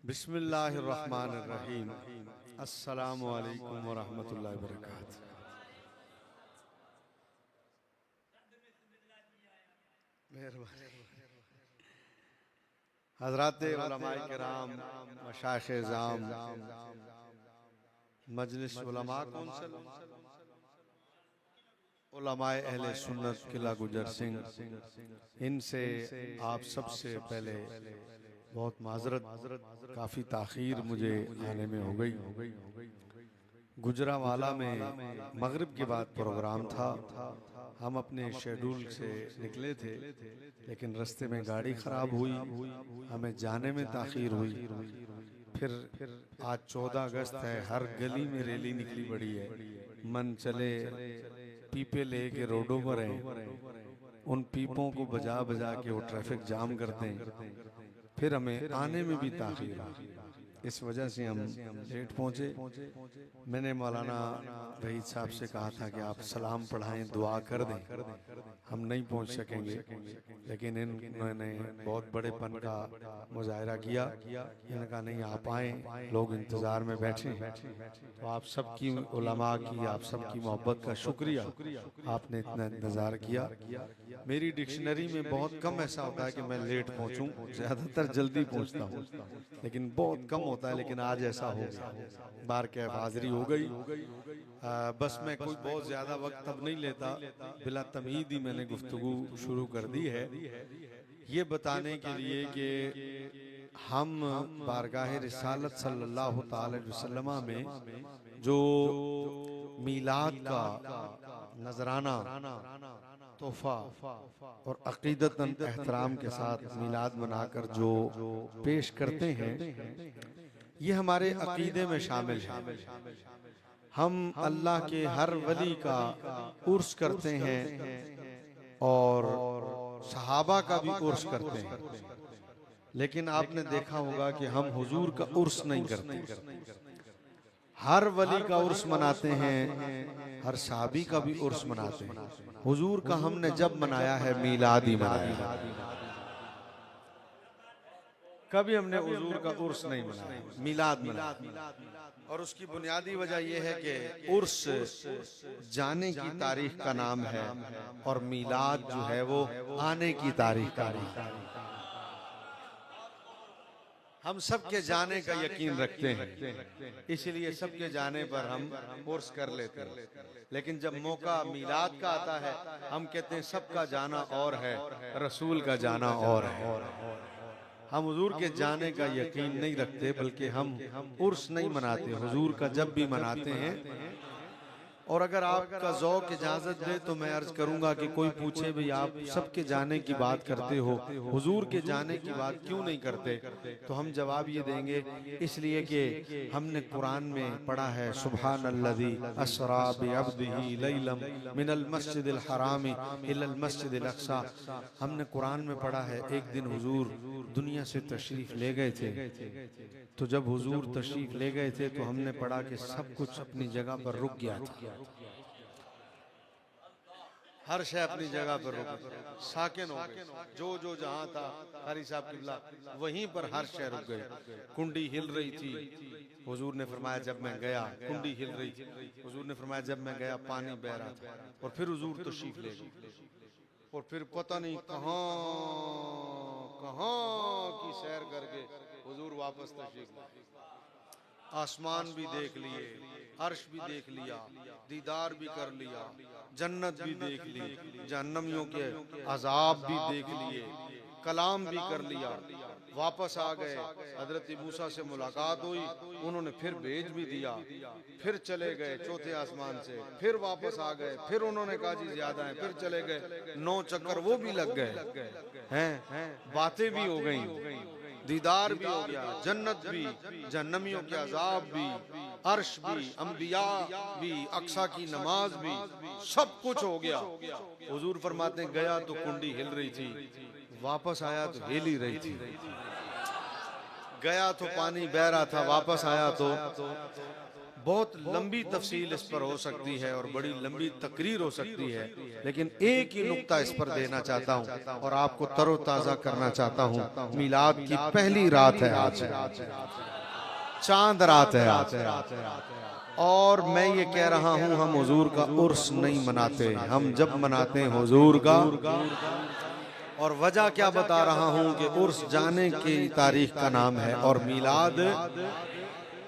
बिस्मिल्लाहिर्रहमानिर्रहीम। अस्सलामु अलैकुम वरहमतुल्लाहि वबरकातुहू। हज़रात उलमाए किराम, मशाइख़ ज़ाम, मजलिस उलमा कौंसिल, उलमाए अहले सुन्नत किला गुजर सिंह, इनसे आप सबसे पहले बहुत माजरत, काफ़ी ताख़ीर मुझे आने में हो गई। गुजरावाला में मगरिब के बाद प्रोग्राम था, हम अपने शेड्यूल से निकले थे, लेकिन रास्ते में गाड़ी ख़राब हुई, हमें जाने में ताख़ीर हुई। फिर आज 14 अगस्त है, हर गली में रैली निकली पड़ी है। मन चले पीपे ले के रोडों पर हैं, उन पीपों को बजा बजा के वो ट्रैफिक जाम करते हैं, फिर हमें आने में भी ताख़ीर हुई। इस वजह से हम लेट पहुँचे। मैंने मौलाना रईस साहब से कहा था कि आप सलाम पढ़ाएं, दुआ कर दें, हम नहीं पहुँच सकेंगे, लेकिन इन्होंने बहुत बड़ेपन का मुजाहरा किया। इन्होंने कहा नहीं आप आएँ, लोग इंतज़ार में बैठे हैं। तो आप सबकी उलमा की, आप सबकी मोहब्बत का शुक्रिया, आपने इतना इंतज़ार किया। मेरी डिक्शनरी में बहुत कम ऐसा होता है कि मैं लेट पहुँचूँ, ज़्यादातर जल्दी पहुँचता हूँ, लेकिन बहुत कम होता है। लेकिन आज ऐसा हो गया, बार के हाजिरी हो गई। बस मैं कोई बहुत ज़्यादा वक्त अब नहीं लेता, बिला तमीद ही मैंने गुफ्तगू शुरू कर दी है, ये बताने के लिए कि हम बारगाह रिसालत सल्लल्लाहु ताला अलैहि वसल्लम में जो मीलाद का नजराना, तोहफा और अकीदतन एहतराम के साथ मीलाद मनाकर जो पेश करते हैं, ये हमारे अकीदे में शामिल है। हम अल्लाह के हर वली का उर्स करते हैं और सहाबा का भी उर्स करते हैं, लेकिन आपने देखा होगा कि हम हुजूर का उर्स नहीं करते। हर वली का उर्स मनाते हैं, हर सहाबी का भी उर्स मनाते हैं। हुजूर का हमने जब मनाया है मीलाद ही मनाया, कभी हमने हुजूर का उर्स नहीं मनाया, मीलाद मनाया। और उसकी बुनियादी वजह यह है कि उर्स जाने की तारीख का नाम है और मीलाद जो है वो आने की तारीख का नाम है। हम सबके जाने का यकीन रखते हैं, इसलिए सबके जाने पर हम उर्स कर लेते हैं, लेकिन जब मौका मीलाद का आता है, हम कहते हैं सबका जाना और है, रसूल का जाना और है। हम हुजूर के जाने का यकीन नहीं रखते, बल्कि हम उर्स नहीं मनाते, हुजूर का जब भी मनाते हैं। और अगर आपका ज़ौक़ इजाज़त दे तो मैं अर्ज़ करूंगा कि कोई पूछे भाई आप सबके जाने की बात करते हो, हुजूर के जाने की बात क्यों नहीं करते, तो हम जवाब ये देंगे, इसलिए कि हमने कुरान में पढ़ा है सुब्हानल्लज़ी अस्रा बिअब्दिही लैलम मिनल मस्जिदिल हरामी इलल मस्जिदिल अक़सा। हमने कुरान में पढ़ा है एक दिन हुजूर दुनिया से तशरीफ़ ले गए थे, तो जब हुजूर तशरीफ़ ले गए थे तो हमने पढ़ा कि सब कुछ अपनी जगह पर रुक गया था। हर शय अपनी जगह पर रुक गई, साकिन हो गई, जो जहां था कारी साहब किबला वहीं पर हर शय रुक गई। कुंडी हिल रही थी, हुजूर ने फरमाया जब मैं गया कुंडी हिल रही थी, हुजूर ने फरमाया जब मैं गया पानी बह रहा था, और फिर हुजूर तशरीफ ले गए, और फिर पता नहीं कहां कहां की सैर करके हुजूर वापस तशरीफ ले। आसमान भी देख लिए, अर्श भी देख लिया, दीदार भी कर लिया, जन्नत भी देख ली, जहन्नमियों के अजाब भी देख लिए, कलाम भी कर लिया, वापस आ गए। हजरत मूसा से मुलाकात हुई, उन्होंने फिर भेज भी दिया, फिर चले गए चौथे आसमान से, फिर वापस आ गए, फिर उन्होंने कहा जी ज्यादा है, फिर चले गए, 9 चक्कर वो भी लग गए हैं, बातें भी हो गई, दीदार भी हो गया, जन्नत भी, जहन्नमियों के अजाब भी, अर्श भी, अंबिया भी, अक्सा की नमाज भी, सब कुछ हो गया। हुजूर फरमाते गया तो कुंडी हिल रही थी, वापस आया तो हिल ही रही थी। गया तो पानी बह रहा था, वापस आया तो बहुत लंबी तफसील इस पर हो सकती है और बड़ी लंबी तकरीर हो सकती है, लेकिन एक ही नुक्ता इस पर देना चाहता हूँ और आपको तरोताजा करना चाहता हूँ। मिलाद की पहली रात है आज, चांद रात है आज, और मैं ये कह रहा हूँ हम हुजूर का उर्स नहीं मनाते, हम जब मनाते हैं हुजूर का। और वजह क्या बता रहा हूँ कि उर्स जाने की तारीख का नाम है और मिलाद,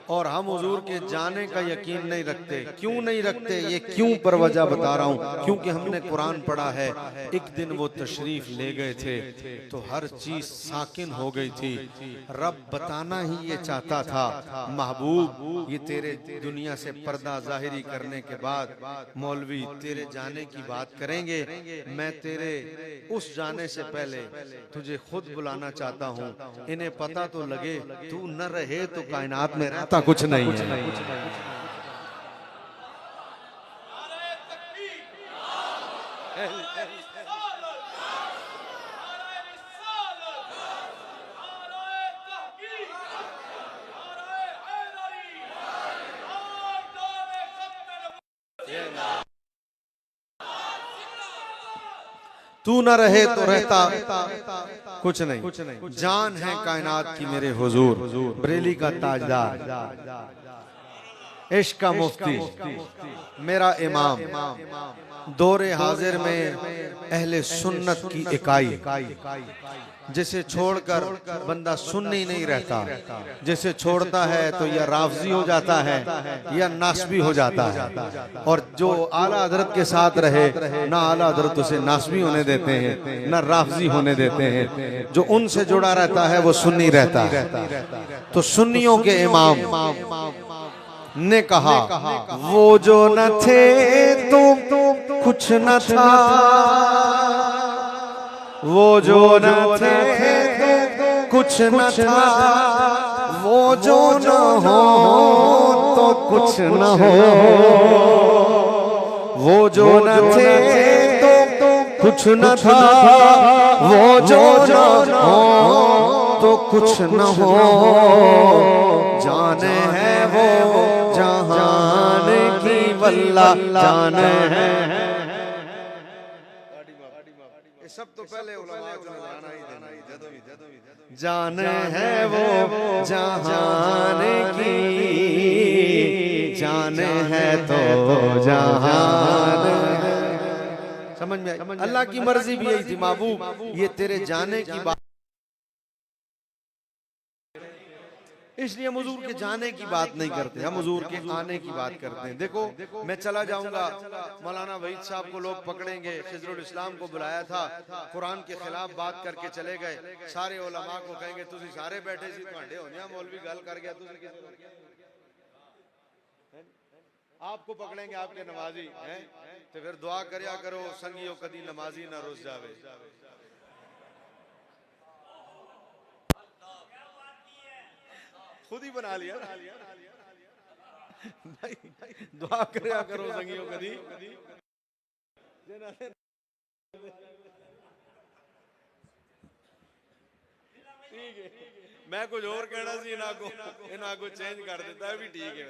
और हम हुजूर के जाने का यकीन नहीं रखते। क्यों नहीं रखते, ये क्यों पर वजह बता रहा हूँ, क्योंकि हमने कुरान पढ़ा है एक दिन वो तशरीफ ले गए थे तो हर चीज साकिन हो गई थी। रब बताना ही ये चाहता था, महबूब ये तेरे दुनिया से पर्दा जाहिरी करने के बाद मौलवी तेरे जाने की बात करेंगे, मैं तेरे उस जाने से पहले तुझे खुद बुलाना चाहता हूँ। इन्हें पता तो लगे तू न रहे तो कायनात में रहता कुछ नहीं है। तू न रहे तो रहता कुछ नहीं। जान है कायनात की मेरे हुजूर, बरेली का ताजदार, इश्क का मुफ्ती, मेरा इमाम, दौरे हाजिर में अहले सुन्नत की इकाई, जिसे छोड़कर बंदा सुन्नी नहीं रहता, जिसे छोड़ता है तो या राफजी हो जाता है या नासबी हो जाता है। और जो आला हजरत के साथ रहे ना आला हजरत उसे नासबी होने देते हैं ना राफजी होने देते हैं, जो उनसे जुड़ा रहता है वो सुन्नी रहता है। तो सुन्नियों के इमाम ने कहा वो जो न थे तो कुछ न था, वो जो न थे तो कुछ न था, वो जो न हो तो कुछ न हो, वो जो न थे तो कुछ न था, वो जो न हो तो कुछ न हो, जाने है वो जहान की वल्ला जाने है। सब तो पहले जान है वो जहान की, जान है तो जहान। समझ में? अल्लाह की मर्जी भी यही थी, महबूब ये तेरे जाने की बात, इसलिए हम हुजूर के जाने की बात नहीं करते, हम हुजूर के आने की बात करते हैं। देखो मैं चला जाऊंगा, मौलाना वहीद साहब को लोग पकड़ेंगे, खिजरुल इस्लाम को बुलाया था, कुरान के खिलाफ बात करके चले गए, सारे उलमा को कहेंगे तुसी सारे बैठे सी तुहाडे होने मौलवी गल कर गया, आपको पकड़ेंगे आपके नमाजी हैं, तो फिर दुआ करया करो संगियो कदी नमाजी ना रुस जावे। खुद ही बना लिया दुआ करया करो संगियो कदी। ठीक है, मैं कुछ और कहना सी, इन्हां को चेंज कर देता है भी ठीक है,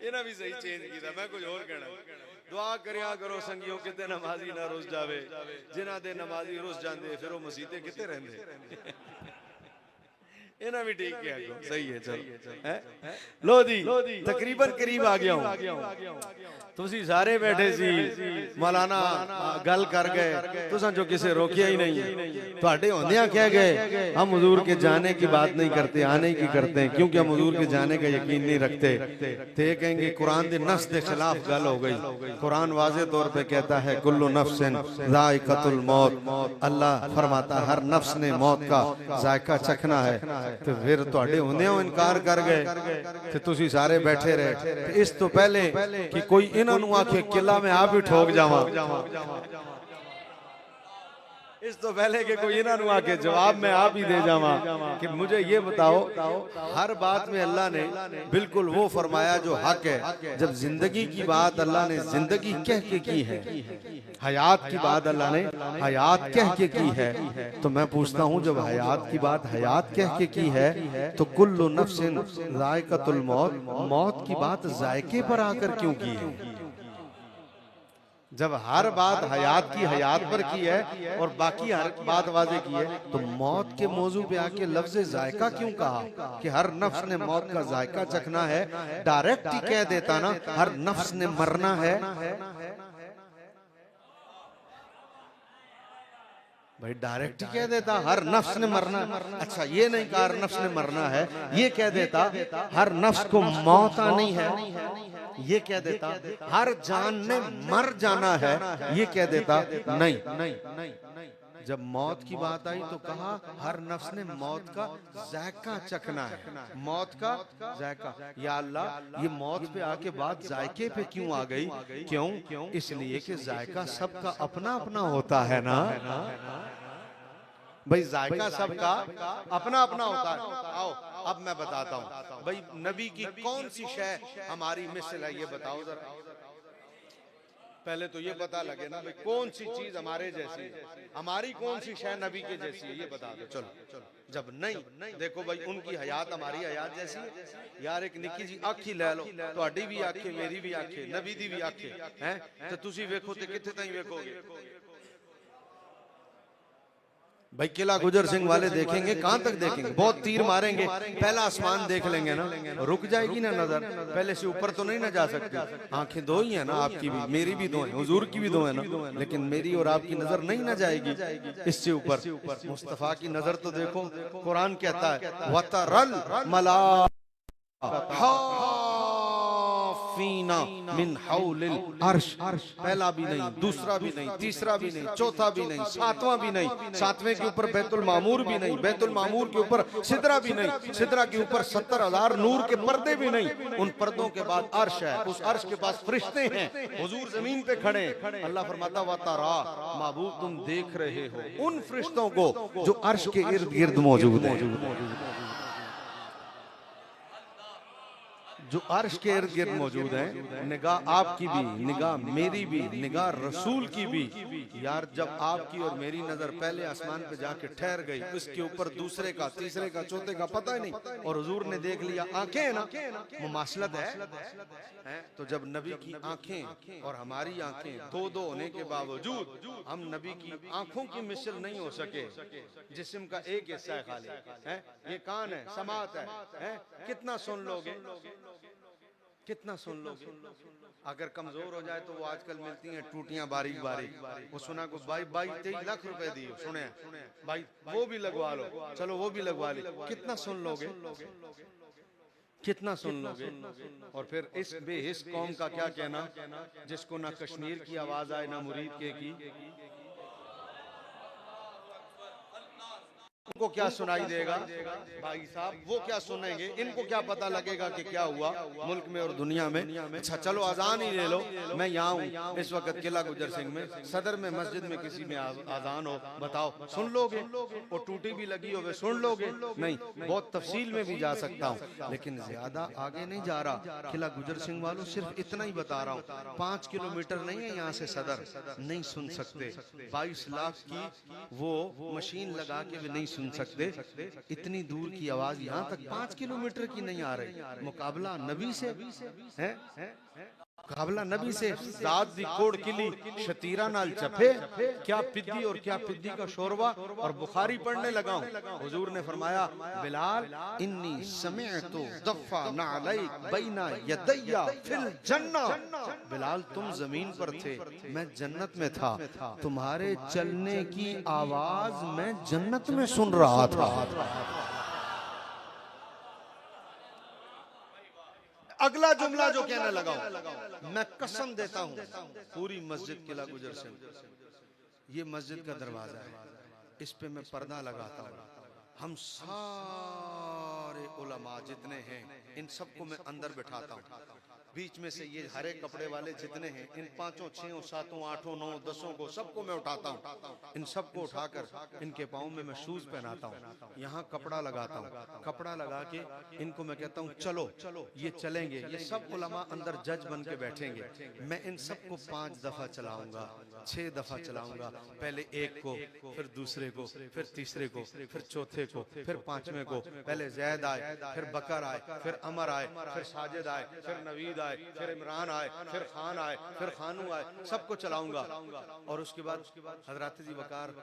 इन्हां भी सही चेंज किया, मैं कुछ और कहना। दुआ करया करो संगियो किते नमाजी ना रुस जावे, जिन्हां दे नमाजी रुस जांदे फिर वो मसीते किते रहंदे। इन्हें भी ठीक किया, सही है, चलो लो जी तकरीबन करीब आ गया हूं। तुसी सारे बैठे सी, मौलाना गल कर गए, तुसा जो किसे रोकिया ही नहीं, तुहाडे होंदियां कह गए हम हुजूर के जाने की बात नहीं करते, आने की करते हैं, क्योंकि हम हुजूर के जाने का यकीन नहीं रखते। ते कहेंगे कुरान दे नफ्स के खिलाफ गल हो गई। कुरान वाज़े तौर पे कहता है कुल्लु नफ्सिन ज़ाइक़तुल मौत, अल्लाह फरमाता हर नफ्स ने मौत का जायका चखना है। तो फिर तुहाडे होंदे इनकार कर गए ते तुसी सारे बैठे रहे। इस तो पहले कि कोई इन्हां नूं आखे किला में आप ही ठोक जावां, इस तो पहले के कोई ना नु आके जवाब में आप ही दे जावा कि मुझे ये बताओ, हर बात में अल्लाह ने बिल्कुल वो फरमाया जो हक है। जब जिंदगी की बात अल्लाह ने जिंदगी कह के की है, हयात की बात अल्लाह ने हयात कह के की है, तो मैं पूछता हूँ जब हयात की बात हयात कह के की है तो कुल्लु नफ्सिन जायकातुल मौत, मौत की बात जायके पर आकर क्यों की है? जब हर बात हयात की हयात पर की है और बाकी हर बात वाजे की है, तो मौत के मौजू पे आके लफ्ज़ जायका क्यों कहा कि हर नफ्स ने मौत का जायका चखना है? डायरेक्ट ही कह देता ना हर नफ्स ने मरना है। भाई डायरेक्ट ही कह देता हर नफ्स ने मरना। अच्छा ये नहीं कहा हर नफ्स ने मरना है, ये कह देता हर नफ्स को मौत आनी है, ये कह देता हर जान ने मर जाना है, ये कह देता नहीं नहीं नहीं। जब मौत की बात आई तो कहा हर नफ्स ने मौत का जायका चखना है, मौत का जायका। या अल्लाह ये मौत पे आके बात जायके पे क्यों आ गई? क्यों? इसलिए कि जायका सबका अपना अपना होता है ना भाई, जायका सबका अपना अपना होता है। आओ अब मैं बताता हूँ भाई नबी की कौन सी शय हमारी मिसल है, ये बताओ जरा। पहले तो ये पता लगे ना भाई कौन सी चीज हमारे जैसी है, हमारी कौन सी शय नबी के जैसी है, ये बता दो। चलो जब नहीं देखो भाई उनकी हयात हमारी हयात जैसी है यार। एक निक्की जी आँख ही ले लो, ਤੁਹਾਡੀ भी आँखें मेरी भी आँखें नबी दी भी आँखें हैं, तो तुसी वेखो ते कित्थे ताईं वेखोगे भाई? किला गुजर सिंह वाले देखेंगे कहां तक देखेंगे? बहुत तीर मारेंगे, पहला आसमान देख लेंगे ना, रुक जाएगी ना नजर, पहले से ऊपर तो नहीं ना जा सकती। आंखें दो ही है ना, आपकी भी मेरी भी दो है, हुजूर की भी दो है ना, लेकिन मेरी और आपकी नजर नहीं ना जाएगी इससे ऊपर। मुस्तफा की नजर तो देखो, कुरान कहता है वतरल मला फीना मिन हौलिल अर्श। पहला भी नहीं, दूसरा भी नहीं, तीसरा भी नहीं, चौथा भी नहीं, सातवां भी नहीं, सातवें के ऊपर बैतुल मामूर भी नहीं, बैतुल मामूर के ऊपर सिदरा भी नहीं, सिदरा के ऊपर 70,000 नूर के पर्दे भी नहीं, उन पर्दों के बाद अर्श है, उस अर्श के पास फरिश्ते हैं, हुजूर जमीन पे खड़े। अल्लाह फरमाता व तरा महबूब तुम देख रहे हो उन फरिश्तों को जो अर्श के इर्द गिर्द मौजूद है, जो अर्श के इर्द गिर्द मौजूद हैं। निगाह आपकी भी, निगाह मेरी भी, निगाह रसूल की भी। यार जब आपकी और मेरी नजर पहले आसमान पे जाके ठहर गई, उसके ऊपर दूसरे का, तीसरे का, चौथे का पता ही नहीं, और हुजूर ने देख लिया। आंखें है ना, मुमासलत है। तो जब नबी की आंखें और हमारी आंखें दो दो होने के बावजूद हम नबी की आंखों की मिसल नहीं हो सके, जिस्म का एक हिस्सा है खाली है, ये कान है, समात है, कितना सुन लोगे, कितना सुन लोगे? अगर कमजोर हो जाए तो वो आजकल मिलती हैं टूटियां बारीक बारीक, वो सुना को 22-23 लाख रुपए दिए, सुने भाई वो भी लगवा लो, चलो वो भी लगवा ली, कितना सुन लोगे, कितना सुन लोगे? और फिर इस बेहिस कौम का क्या कहना जिसको ना कश्मीर की आवाज आए ना मुरीद के की, उनको क्या सुनाई देगा भाई साहब? वो क्या सुनेंगे? इनको क्या पता लगेगा कि क्या हुआ मुल्क में और दुनिया में? अच्छा चलो अजान ही ले लो, मैं यहाँ हूँ इस वक्त किला गुजर सिंह में, सदर में मस्जिद में किसी में अजान हो, बताओ सुन लोगे? और टूटी भी लगी हो सुन लोगे? नहीं, बहुत तफसील में भी जा सकता हूँ, लेकिन ज्यादा आगे नहीं जा रहा। किला गुजर सिंह वालों सिर्फ इतना ही बता रहा हूँ, 5 किलोमीटर नहीं है यहाँ से सदर, नहीं सुन सकते। 22 लाख की वो मशीन लगा के भी नहीं सुन सकते, इतनी दूर की आवाज यहाँ तक 5 किलोमीटर की नहीं आ रही। मुकाबला नबी से है, मुकाबला नबी से। जात दी कोड़ किली शतीरा नाल चफे, क्या पिद्दी और क्या पिद्दी का शोरबा। और बुखारी पढ़ने लगा हूँ, हुजूर ने फरमाया बिलाल इन्नी समिअतु दफ़ा नालैक बैना यदैया फिल जन्ना। बिलाल तुम जमीन पर थे, मैं जन्नत में था, तुम्हारे चलने की आवाज मैं जन्नत में सुन रहा था। अगला जुमला जो कहने लगा हूं, मैं कसम देता हूं पूरी मस्जिद किला गुजर सिंह, ये मस्जिद का दरवाजा है, इस पे मैं पर्दा लगाता हूं। हम सारे उलमा जितने हैं इन सबको मैं अंदर बिठाता हूं, बीच में से ये हरे कपड़े वाले जितने हैं, इन 5, 6, 7, 8, 9, 10 को सबको मैं उठाता हूँ। इन सबको उठाकर इनके पाँव में मैं शूज पहनाता हूँ, यहाँ कपड़ा लगाता हूँ। कपड़ा लगा के इनको मैं कहता हूँ चलो, ये चलेंगे। ये सब उलमा अंदर जज बन के बैठेंगे। मैं इन सबको 5 दफा चलाऊंगा, 6 दफा चलाऊंगा। पहले एक को, फिर दूसरे को, फिर तीसरे को, फिर चौथे को, फिर 5वें को। पहले जैद आए, फिर बकर आए, फिर अमर आए, फिर साजिद आए, फिर नवीद आए, फिर इमरान आए, फिर खान आए, फिर खानू आए। सबको चलाऊंगा। और उसके बाद हजरत जी वकार,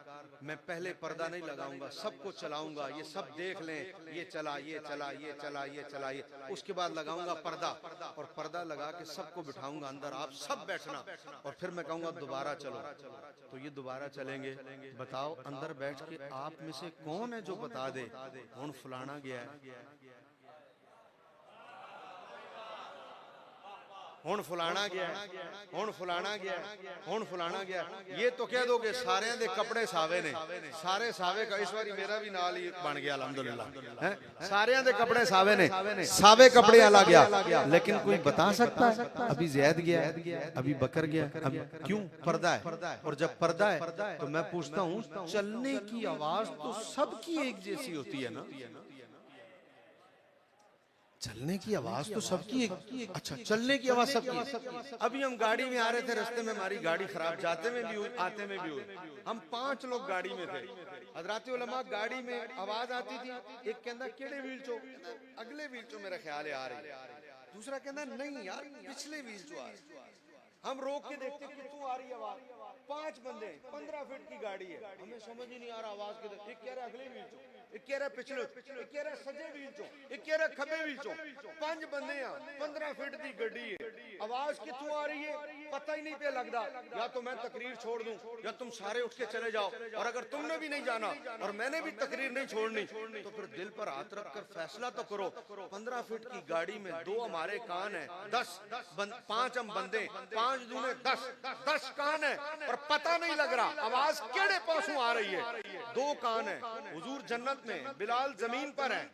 मैं पहले पर्दा नहीं लगाऊंगा, सबको चलाऊंगा। ये सब देख लें, ये चला, ये चला, ये चला, ये चला, ये। उसके बाद लगाऊंगा पर्दा, और पर्दा लगा के सबको बिठाऊंगा अंदर, आप सब बैठना। और फिर मैं कहूंगा दोबारा चलो, तो ये दोबारा चलेंगे। बताओ अंदर बैठ के आप में से कौन है जो बता दे हुण फलाना गया है, हुण फलाना गया, हुण फलाना गया, हुण फलाना गया। ये तो कह दोगे सारे दे कपड़े सावे ने, सारे सावे का। इस बारी मेरा भी नाल ही बन गया अल्हम्दुलिल्लाह है। सारे दे कपड़े सावे ने, सावे कपड़े आला गया। लेकिन कोई बता सकता है अभी जैद गया, अभी बकर गया, अभी क्यों? पर्दा है। और जब पर्दा है तो मैं पूछता हूँ, चलने की आवाज तो सबकी एक जैसी होती है ना? चलने की आवाज तो सबकी एक, अच्छा चलने की आवाज सबकी। अभी हम गाड़ी में आ रहे थे, रास्ते में हमारी गाड़ी खराब, जाते में भी हुई, आते में भी हुई। हम 5 लोग गाड़ी में थे। हजरात उलमा गाड़ी में आवाज आती थी, एक कहता केड़े व्हील चो, अगले व्हील चो मेरा ख्याल है आ रही। दूसरा कहता नहीं यार पिछले व्हील चो आ रही। हम रोक के देखते कितों आ रही आवाज। 5 बंदे, 15 फीट की गाड़ी है, हमें समझ ही नहीं आ रहा आवाज किधर। एक कह रहा अगले व्हील चो, एक कह रहा पिछले, एक कह रहा सजे व्हील चो, एक कह रहा खब्बे व्हील चो। 5 बंदे हैं, 15 फीट की गड्डी है, आवाज कितों आ रही है पता ही नहीं पे लगता। या तो मैं तकरीर छोड़ दूं, या तुम सारे उठ के चले जाओ। और अगर तुमने भी नहीं जाना और मैंने भी तकरीर नहीं छोड़नी, तो फिर दिल पर हाथ रख कर फैसला तो करो। 15 फीट की गाड़ी में 2 हमारे कान है, 5 हम बंदे, 5 दूने 10 कान है, और पता नहीं लग रहा आवाज केड़े पासों आ रही है। 2 कान है, हुजूर जन्नत में, बिलाल जमीन पर है।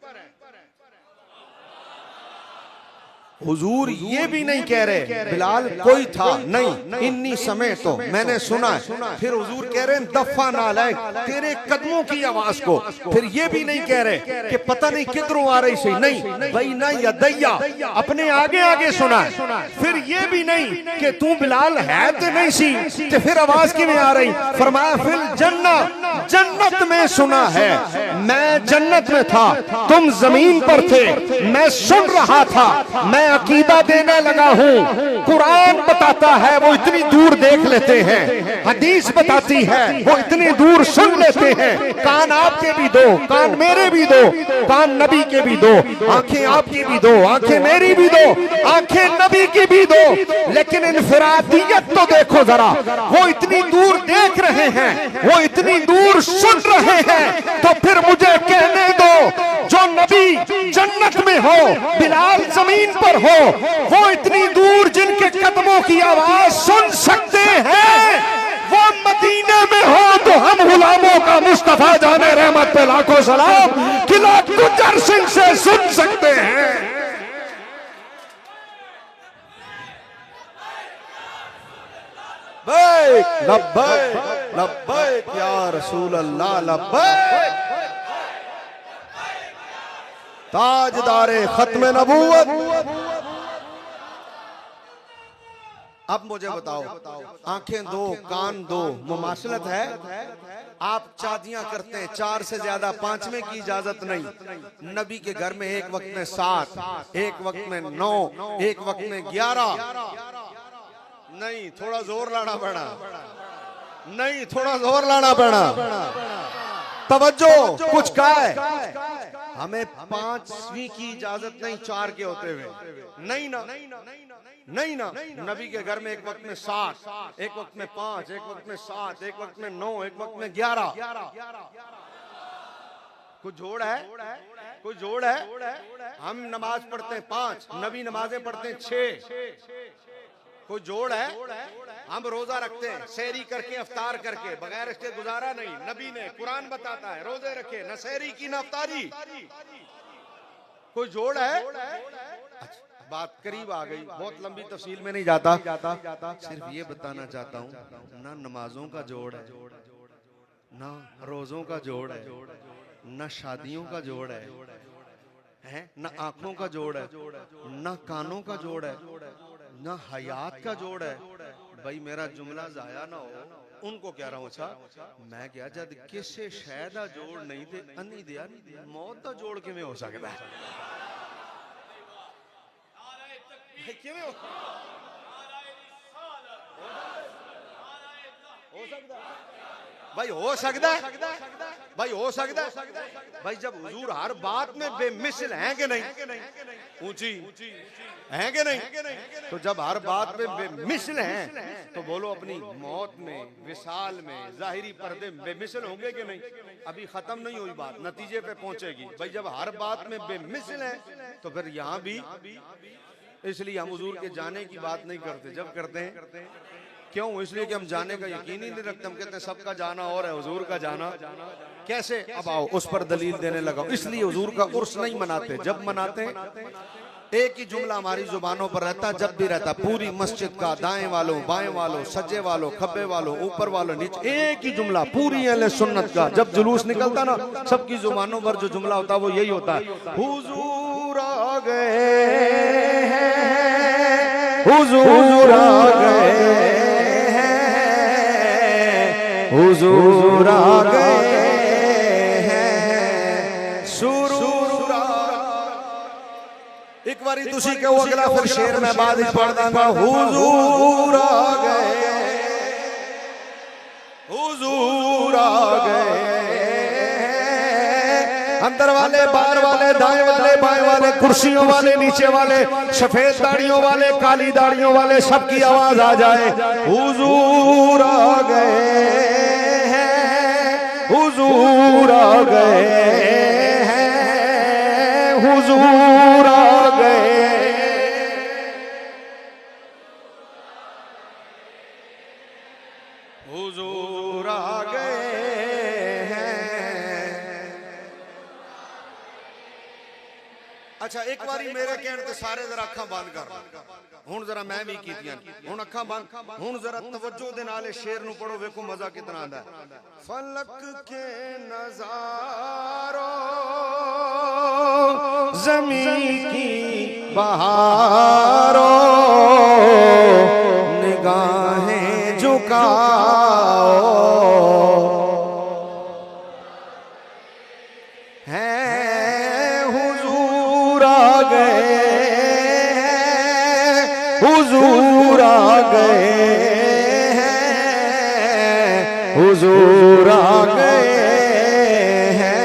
हुजूर ये भी नहीं कह रहे बिलाल कोई था नहीं, इन्हीं समय तो मैंने सुना है। फिर हुजूर कह रहे हैं दफा नालायक तेरे कदमों की आवाज को। फिर ये भी नहीं कह रहे कि पता नहीं किधरों आ रही सी, नहीं भाई ना या दैया, अपने आगे आगे सुना है। फिर ये भी नहीं कि तू बिलाल है तो नहीं सी, तो फिर आवाज किवें आ रही? फरमाया फिर जन्नत में सुना है, मैं जन्नत में था, तुम जमीन पर थे, मैं सुन रहा था, मैं अकीदा देने लगा हूँ। कुरान बताता है वो इतनी दूर देख लेते हैं, हदीस बताती है वो इतनी दूर सुन लेते हैं। कान आपके भी दो, कान मेरे भी दो, कान नबी के भी दो, आंखें आपकी भी दो, आंखें मेरी भी दो, आंखें नबी की भी दो। लेकिन इनफरादियत तो देखो जरा, वो इतनी दूर देख रहे हैं, वो इतनी दूर सुन रहे हैं। तो फिर मुझे कहने दो, जो नबी जन्नत में हो, बिलाल जमीन पर हो, वो इतनी दूर जिनके कदमों की आवाज सुन सकते हैं, वो मदीने में हो तो हम गुलामों का मुस्तफा जाने रहमत पे लाखों सलाम किला गुजर सिंह से सुन सकते हैं। लब्बैक लब्बैक या रसूल अल्लाह, लब्बैक ताजदारे खत्म नबूवत। अब मुझे बताओ, आंखें दो, कान दो, मुमासलत है? आप शादियां करते हैं 4 से ज्यादा, 5वें की इजाजत नहीं। नबी के घर में एक वक्त में 7, एक वक्त में 9, एक वक्त में 11। नहीं, थोड़ा जोर लाना पड़ा, नहीं थोड़ा जोर लाना पड़ा। तवज्जो, कुछ कहा है हमें 5वीं की इजाजत नहीं 4 के होते हुए। नहीं ना, नहीं ना। नबी के घर में एक वक्त में 7, एक वक्त में 5, एक वक्त में 7, एक वक्त में 9, एक वक्त में 11। कुछ जोड़ है, कुछ जोड़ है। हम नमाज पढ़ते हैं 5, नबी नमाजें पढ़ते हैं 6। कोई जोड़ है? हम रोजा रखते हैं सहरी करके, अफ्तार करके, बगैर इसके गुजारा नहीं। नबी ने, कुरान बताता है रोजे रखे, न सहरी की न अफ्तारी। कोई जोड़ है? बात करीब आ गई, बहुत लंबी तफसील में नहीं जाता, सिर्फ ये बताना चाहता हूँ ना नमाजों का जोड़ है, ना रोजों का जोड़ है, ना शादियों का जोड़ है ना आंखों का जोड़ है, ना कानों का जोड़ है, ना हयात का जोड़ है। भाई मेरा जुमला जाया ना हो, उनको कह रहा हूं अच्छा मैं क्या जब किसे शय दा जोड़ नहीं थे अन्नी दिया मौत दा जोड़ किवें हो सकता है? किवें हो सकता भाई? हो सकता है भाई, हो सकता है भाई। जब हुजूर हर बात में बेमिसल हैं कि नहीं, ऊंची हैं कि नहीं, तो जब हर बात में बेमिसल हैं तो बोलो अपनी मौत में, विसाल में, जाहिरी पर्दे बेमिसल होंगे कि नहीं? अभी खत्म नहीं हुई बात, नतीजे पे पहुंचेगी भाई। जब हर बात में बेमिसल हैं तो फिर यहाँ भी, इसलिए हम हुजूर के जाने की बात नहीं करते। जब करते हैं क्यों? इसलिए कि हम जाने का यकीन ही नहीं रखते। हम कहते हैं सबका जाना और है, हुजूर का जाना कैसे? अब आओ उस पर दलील देने लगा। इसलिए हुजूर का उर्स नहीं मनाते। जब मनाते हैं एक ही जुमला हमारी जुबानों पर रहता, जब भी रहता, पूरी मस्जिद का, दाएं वालों बाएं वालों, सज्जे वालों खब्बे वालों, ऊपर वालों नीचे, एक ही जुमला पूरी अहले सुन्नत का। जब जुलूस निकलता ना, सबकी जुबानों पर जो जुमला होता वो यही होता है, हुजूर आ गए हैं, हुजूर आ गए, हुजूर आ गए हैं, सुरूर एक बारी तुसी के वो अगला फिर शेर में बाद पढ़ दूंगा, हुजूर आ गए, हुजूर आ गए, अंदर वाले, बाहर वाले, दाएं वाले, बाएं वाले, कुर्सियों वाले, नीचे वाले, सफेद दाढ़ियों वाले, काली दाढ़ियों वाले, सबकी आवाज आ जाए, हुजूर आ गए, हुजूर आ गए हैं, हुजूर आ गए, हुजूर आ गए हैं। अच्छा एक बारी मेरे कहने ते सारे जरा अखा बंद कर, हुण जरा मैं भी कीतियां, हुण अखा बंद, हुण जरा तवज्जो दे नाल शेर नु पढ़ो, वेखो मजा कितना आंदा है। फलक के नजारों, ज़मीं की बहारों, निगाहें झुकाओ, हैं हुजूर आ गए, हुजूर आ गए हैं, हुजूर आ गए हैं।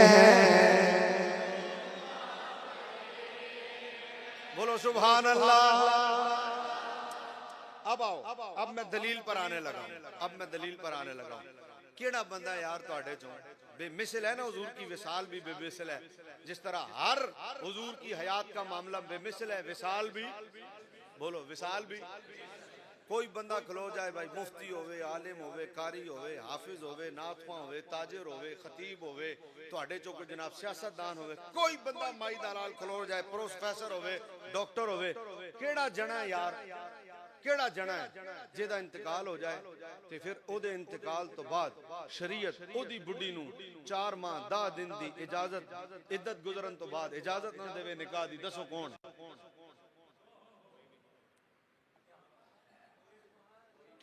बोलो सुभान अल्लाह। अब आओ, अब मैं दलील पर आने लगा, अब मैं दलील पर आने लगा। केड़ा बंदा यार तुहाडे चों बेमिसल है ना, हुजूर की विसाल भी बेमिसल है। जिस तरह हर हुजूर की हयात का मामला बेमिसल है, विसाल भी, बोलो विसाल भी। कोई बंदा खलो जाए भाई, मुफ्ती होवे, आलिम होवे, कारी होवे, हाफिज होवे, नाथवा होवे, ताजिर होवे, खतीब होवे, तुहाडे चो कोई जनाब सियासतदान होवे, कोई बंदा माई नाल खलो जाए, प्रोफेसर होवे, डॉक्टर होवे, केड़ा जना है यार, केड़ा जना है जेदा इंतकाल हो जाए ते फिर ओदे इंतकाल तो बाद शरीयत ओदी बुढ़ी नू 4 माह 10 दिन दी इजाजत, इद्दत गुजरन तो बाद इजाजत ना देवे निकाह दी। दसो कौन?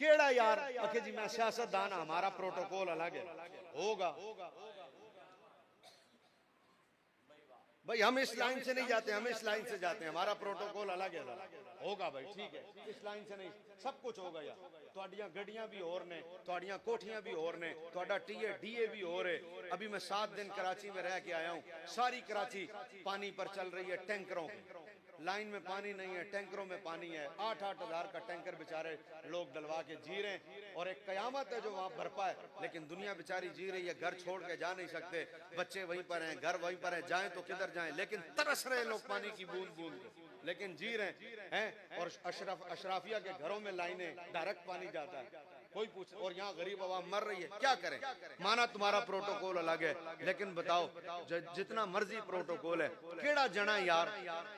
केड़ा यार आखे जी मैं सियासतदान, हमारा प्रोटोकॉल अलग है। होगा भाई, हम इस लाइन से नहीं जाते, हम इस लाइन से जाते हैं, हमारा प्रोटोकॉल अलग है। होगा भाई ठीक है, इस लाइन से नहीं, सब कुछ होगा यार। तुहाडियां गड्डियां भी और ने, तुहाडियां कोठियां भी और ने, तुहाडा टीए डीए भी और है। अभी मैं 7 दिन कराची में रह के आया हूँ, सारी कराची पानी पर चल रही है, टैंकरों की लाइन में पानी नहीं है, टैंकरों में पानी है। 8-8 हज़ार का टैंकर बेचारे लोग डलवा के जी रहे हैं, और एक कयामत है जो वहां बरपा है। लेकिन दुनिया बेचारी जी रही है, घर छोड़ के जा नहीं सकते, बच्चे वहीं पर हैं, घर वहीं पर है, जाएं तो किधर जाएं, लेकिन तरस रहे लोग पानी की बूंद बूंद, लेकिन जी रहे हैं। और अशराफिया के घरों में लाइनें, डायरेक्ट पानी जाता है। कोई पूछ, और यहाँ गरीब आवाम मर रही है, क्या करें? माना तुम्हारा प्रोटोकॉल अलग है, लेकिन बताओ जितना मर्जी प्रोटोकॉल है, केड़ा जना यार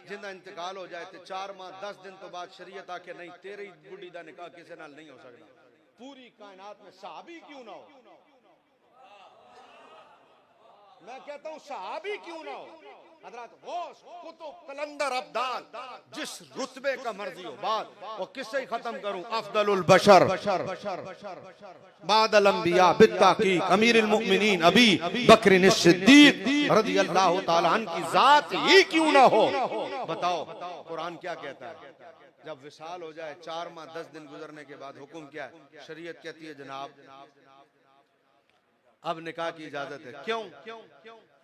जिंदा इंतकाल हो जाए तो 4 माह 10 दिन तो बाद शरीयत आके नहीं तेरी बुढ़ी दा निकाह किसी नाल नहीं हो सकता। पूरी कायनात में सहाबी क्यों ना हो, मैं कहता हूं सहाबी क्यों ना हो, हजरत गौस कुतुब कलंदर अब्दाल जिस रुतबे का मर्जी हो बात, और किससे ही खत्म करूं, अफदलुल बशर बादल अंबिया बित्ताकीक अमीरुल मोमिनीन अबी बकर सिद्दीक रज़ियल्लाहु ताला अन्हु की जात ही क्यों ना हो। बताओ कुरान क्या कहता है, जब विसाल हो जाए 4 माह 10 दिन गुजरने के बाद हुक्म क्या है, शरीयत कहती है जनाब अब निकाह की इजाजत है। क्यों?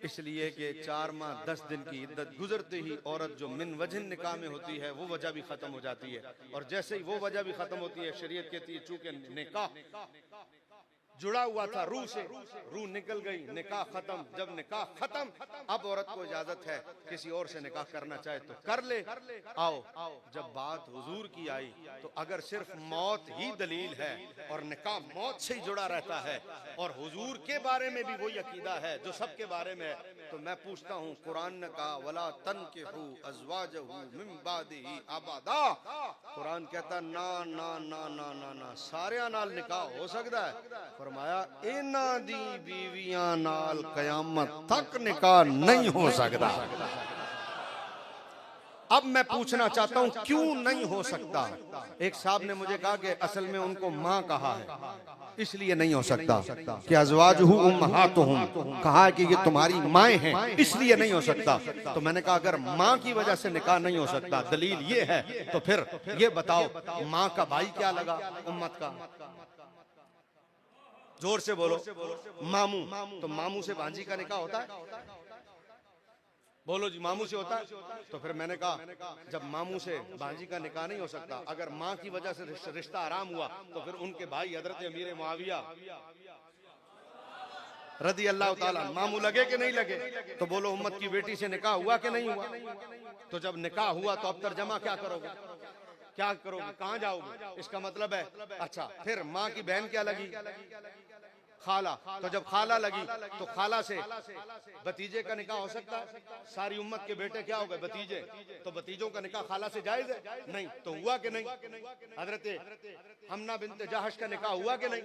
इसलिए कि 4 माह 10 दिन की इद्दत गुजरते ही औरत जो मिन वजह निकाह में होती है वो वजह भी खत्म हो जाती है, और जैसे ही वो वजह भी खत्म होती है शरीयत कहती है चूंकि निकाह जुड़ा हुआ था रूह से, रूह निकल गई, निकाह खत्म। जब निकाह खत्म अब औरत को इजाजत है किसी और से निकाह करना चाहे तो कर ले। आओ जब बात हुजूर की आई तो अगर सिर्फ मौत ही दलील है और निकाह मौत से ही जुड़ा रहता है और हुजूर के बारे में भी वही अकीदा है जो सबके बारे में है, तो मैं पूछता हूँ कुरान ने कहा वला तनकिहू अज़वाजहू मिन बादिही अबदा, कुरान कहता ना ना ना ना ना ना सारे नाल निकाह हो सकता है, फरमाया इना दी बीवियां नाल कयामत तक निकाह नहीं हो सकता। अब मैं पूछना चाहता हूं क्यों नहीं हो सकता। एक साहब ने मुझे कहा कि असल में उनको माँ कहा है इसलिए नहीं हो सकता, कि अज़वाजुहु उम्महातुहुम कहा है कि ये तुम्हारी माएँ हैं इसलिए नहीं हो सकता। तो मैंने कहा अगर माँ की वजह से निकाह नहीं हो सकता दलील ये है, तो फिर ये बताओ माँ का भाई क्या लगा उम्मत का, जोर से बोलो मामू, तो मामू से भांजी का निकाह होता है? बोलो जी मामू से होता है? तो फिर मैंने कहा जब मामू से भांजी का निकाह नहीं हो सकता, अगर माँ की वजह से रिश्ता आराम हुआ तो फिर उनके भाई हजरत अमीर मुआविया रज़ी अल्लाह ताला मामू लगे कि नहीं लगे? तो बोलो उम्मत की बेटी से निकाह हुआ कि नहीं हुआ? तो जब निकाह हुआ तो अब तर्जमा क्या करोगे, क्या करोगे, कहाँ जाओगे? इसका मतलब है अच्छा फिर माँ की बहन क्या लगी, खाला, तो जब खाला लगी तो खाला से भतीजे का निकाह हो सकता है? सारी उम्मत के बेटे क्या हो गए भतीजे, तो भतीजों का निकाह खाला से जायज है? नहीं, तो हुआ कि नहीं? हजरत हमना बिन्त जहश का निकाह हुआ कि नहीं?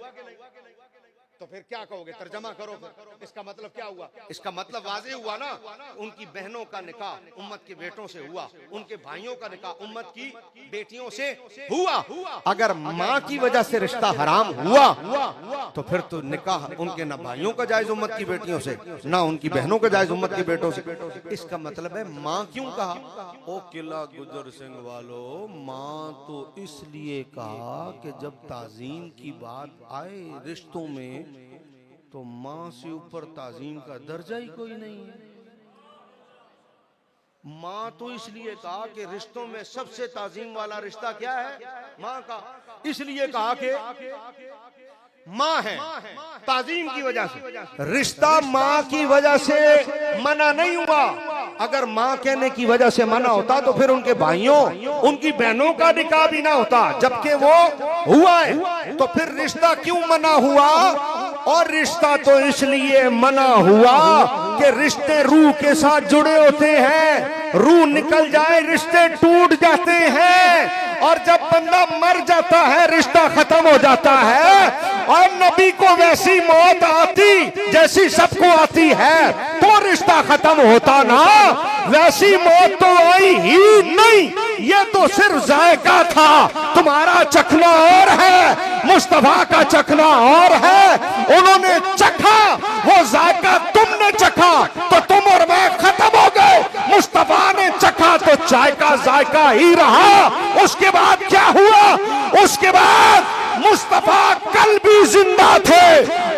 तो फिर क्या कहोगे, तर्जमा करो फिर इसका मतलब क्या हुआ? इसका मतलब वाज़ेह हुआ ना, उनकी बहनों का निकाह उम्मत के बेटों से हुआ, उनके भाइयों का निकाह उम्मत की बेटियों से हुआ। अगर माँ की वजह से रिश्ता हराम हुआ तो फिर तो निकाह उनके ना भाइयों का जायज उम्मत की बेटियों से, ना उनकी बहनों का जायज उम्मत के बेटों से। इसका मतलब है माँ क्यों कहा? ओ किला गुजर सिंह वालो, माँ तो इसलिए कहा कि जब ताजीम की बात आए रिश्तों में तो माँ से ऊपर ताजीम का दर्जा ही कोई नहीं है। माँ तो इसलिए कहा कि रिश्तों में सबसे ताजीम वाला रिश्ता क्या है? माँ का। इसलिए कहा कि माँ है, ताजीम की वजह से रिश्ता माँ की वजह से मना नहीं हुआ। अगर माँ कहने की वजह से मना होता तो फिर उनके भाइयों उनकी बहनों का निकाह भी ना होता, जबकि वो हुआ है। तो फिर रिश्ता क्यों मना हुआ? और रिश्ता तो इसलिए मना हुआ कि रिश्ते रूह के साथ जुड़े होते हैं, रूह निकल जाए रिश्ते टूट जाते हैं, और जब बंदा मर जाता है रिश्ता खत्म हो जाता है। और नबी को वैसी मौत आती जैसी सबको आती है तो रिश्ता खत्म होता ना, वैसी मौत तो आई ही नहीं। ये तो सिर्फ जायका था, तुम्हारा चखना और है, मुस्तफा का चखना और है। उन्होंने चखा वो जायका, तुमने चखा तो तुम और मैं खत्म हो गए। मुस्तफा ने चखा तो चाय का जायका ही रहा। उसके बाद क्या हुआ? उसके बाद मुस्तफा कल भी जिंदा थे,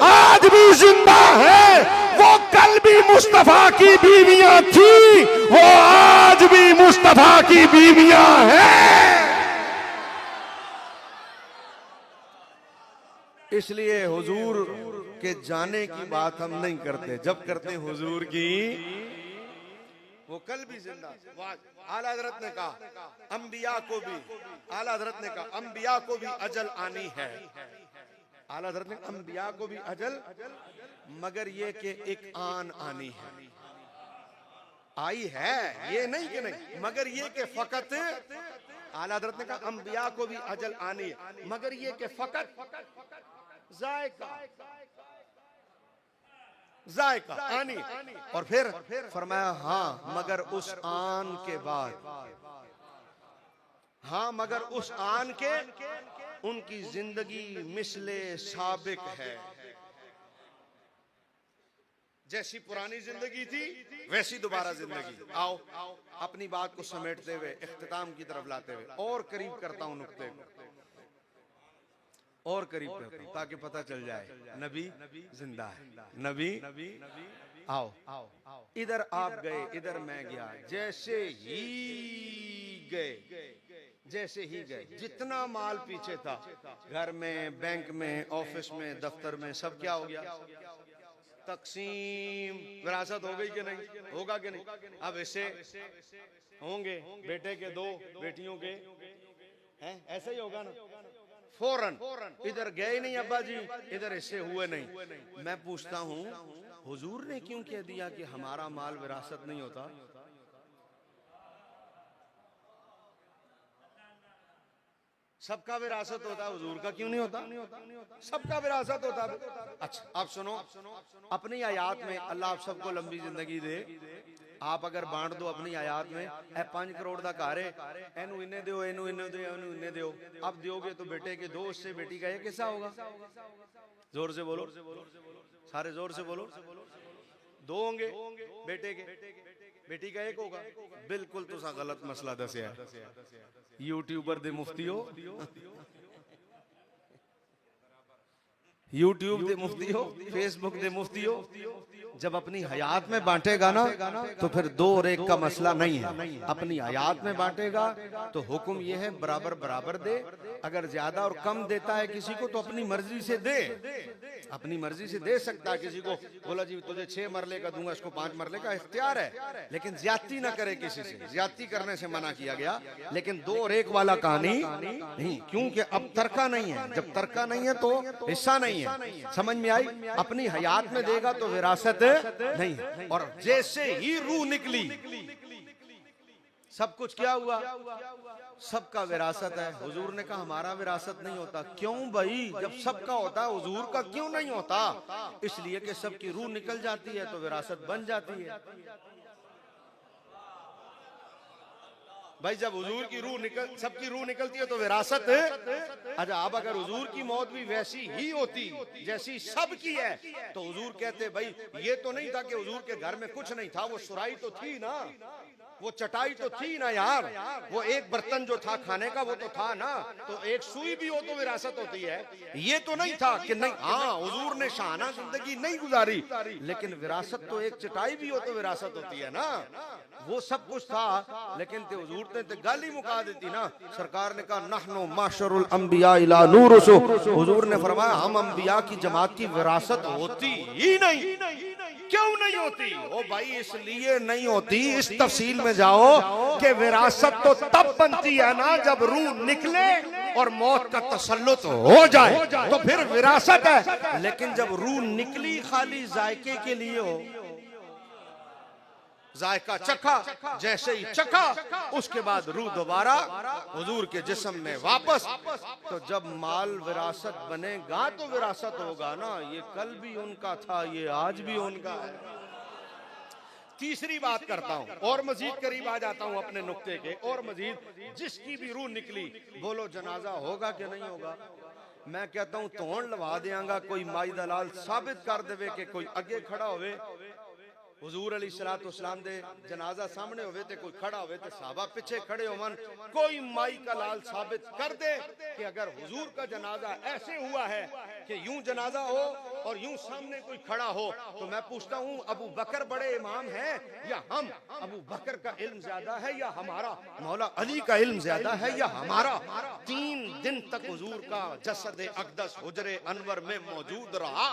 आज भी जिंदा है। वो कल भी मुस्तफा की बीवियां थी, वो आज भी मुस्तफा की बीवियां हैं। इसलिए हुजूर के जाने की बात हम नहीं करते, जब करते हुजूर की वो कल भी जिंदा। आला हजरत ने कहा अंबिया को भी, आला हजरत ने कहा अंबिया को भी अजल आनी है, आला हज़रत ने अंबिया को भी अजल, मगर ये कि एक आन आनी है, आई है, ये नहीं कि नहीं, मगर ये कि फकत आला हज़रत ने कहा अंबिया को भी अजल आनी है, मगर ये कि फकत जायका जायका आनी। और फिर फरमाया हाँ मगर उस आन के बाद, हाँ मगर उस आन के उनकी जिंदगी मिसले साबिक है, जैसी पुरानी जिंदगी थी वैसी दोबारा जिंदगी। आओ अपनी बात को समेटते हुए इख्तिताम की तरफ लाते हुए और करीब करता हूं नुक्ते को, और करीब करता हूं ताकि पता चल जाए नबी जिंदा है। नबी आओ, इधर आप गए, इधर मैं गया, जैसे ही गए, जैसे ही गए, जितना माल पीछे था घर में, बैंक में, ऑफिस में, दफ्तर में, सब क्या हो गया, तकसीम, विरासत हो गई कि नहीं, होगा कि नहीं। अब ऐसे होंगे बेटे के दो, बेटियों के हैं, ऐसा ही होगा ना। फौरन इधर गए नहीं अब्बा जी, इधर ऐसे हुए नहीं। मैं पूछता हूँ हुजूर ने क्यों कह दिया कि हमारा माल विरासत नहीं होता? सबका विरासत होता है, हुजूर का क्यों नहीं होता? सबका विरासत होता है। अच्छा आप सुनो, अपनी आयात में अल्लाह आप सबको लंबी जिंदगी दे, आप अगर बांट दो अपनी आयात में, 5 करोड़ का घर है, एनू इन्हें दो, एनू इन्हें दो, एनू इन्हें दो, अब दोगे तो बेटे के दो, उससे बेटी का एक कैसा होगा? जोर से बोलो, सारे जोर से बोलो। दो होंगे बेटे के, बेटी का एक होगा। बिल्कुल तुसा गलत मसला दसिया यूट्यूबर दे मुफ्ती हो, यूट्यूब दे मुफ्ती हो, फेसबुक दे मुफ्ती हो। जब अपनी हयात में बांटेगा ना तो फिर 2 और 1 का मसला नहीं है। अपनी हयात में बांटेगा तो हुक्म यह है बराबर बराबर दे। अगर ज्यादा और कम देता है किसी को तो अपनी मर्जी से दे, अपनी मर्जी से दे सकता है। किसी को बोला जी तुझे 6 मरले का दूंगा, इसको 5 मरले का, इख्तियार है, लेकिन ज्यादती ना करे किसी से, ज्यादती करने से मना किया गया। लेकिन 2 और 1 वाला कहानी नहीं, क्योंकि अब तरका नहीं है। जब तरका नहीं है तो हिस्सा नहीं है। समझ में आई? अपनी हयात में देगा तो विरासत नहीं है। और जैसे ही रूह निकली सब कुछ क्या हुआ? सबका विरासत है। हुजूर ने कहा हमारा विरासत नहीं होता। क्यों भाई? जब सबका होता है हुजूर का क्यों नहीं होता? इसलिए कि सबकी रूह निकल जाती है तो विरासत बन जाती है। भाई जब हुजूर की रूह निकल, सबकी रूह निकलती है तो विरासत है। अच्छा अब अगर हुजूर की मौत भी वैसी ही होती जैसी सबकी है तो हुजूर कहते भाई ये तो नहीं था कि हुजूर के घर में कुछ नहीं था, वो सुराई तो थी ना, वो चटाई तो थी ना यार, वो एक बर्तन जो था खाने का वो तो था ना, तो एक सुई भी हो तो विरासत होती है। ये तो नहीं था कि नहीं, हाँ हुजूर ने शाहाना जिंदगी नहीं गुजारी लेकिन विरासत तो एक चटाई भी हो तो विरासत होती है ना। वो सब कुछ था लेकिन हुजूर ने तो गाल ही मुका देती ना। सरकार ने कहा नहनु माशरुल अंबिया इला नूरुसु, हुजूर ने फरमाया हम अंबिया की जमात की विरासत होती ही नहीं। क्यों नहीं होती? ओ भाई इसलिए नहीं होती, इस तफसील में जाओ कि विरासत तो तब बनती है ना जब रूह निकले और मौत का तसल्लुत हो जाए तो फिर विरासत है। लेकिन जब रूह निकली खाली जायके के लिए हो, जायका चखा, जैसे ही चखा उसके बाद रूह दोबारा हुजूर के जिस्म में वापस। तो जब माल विरासत बनेगा तो विरासत होगा ना। ये कल भी उनका था, ये आज भी उनका है। तीसरी बात करता हूं और मजीद करीब आ जाता हूं अपने नुक्ते के। और मजीद जिसकी भी रूह निकली, बोलो जनाजा होगा कि नहीं होगा? मैं कहता हूं तोड़ लवा देंगा। कोई माई दलाल साबित कर देवे कि कोई अगे खड़ा होवे, हुजूर अलैहिस्सलाम दे जनाजा सामने होवे ते कोई खड़ा होवे ते साहबा पीछे खड़े होवन, कोई माई का लाल साबित कर दे कि अगर हुजूर का जनाजा ऐसे हुआ है कि यूं जनाजा हो और यूं सामने कोई खड़ा हो तो मैं पूछता हूं अबू बकर बड़े इमाम हैं या हम? अबू बकर का इल्म ज्यादा है या हमारा? मौला अली का इल्म ज्यादा है या हमारा? 3 दिन तक हुजूर का जसद अक़दस हुजरे अनवर में मौजूद रहा।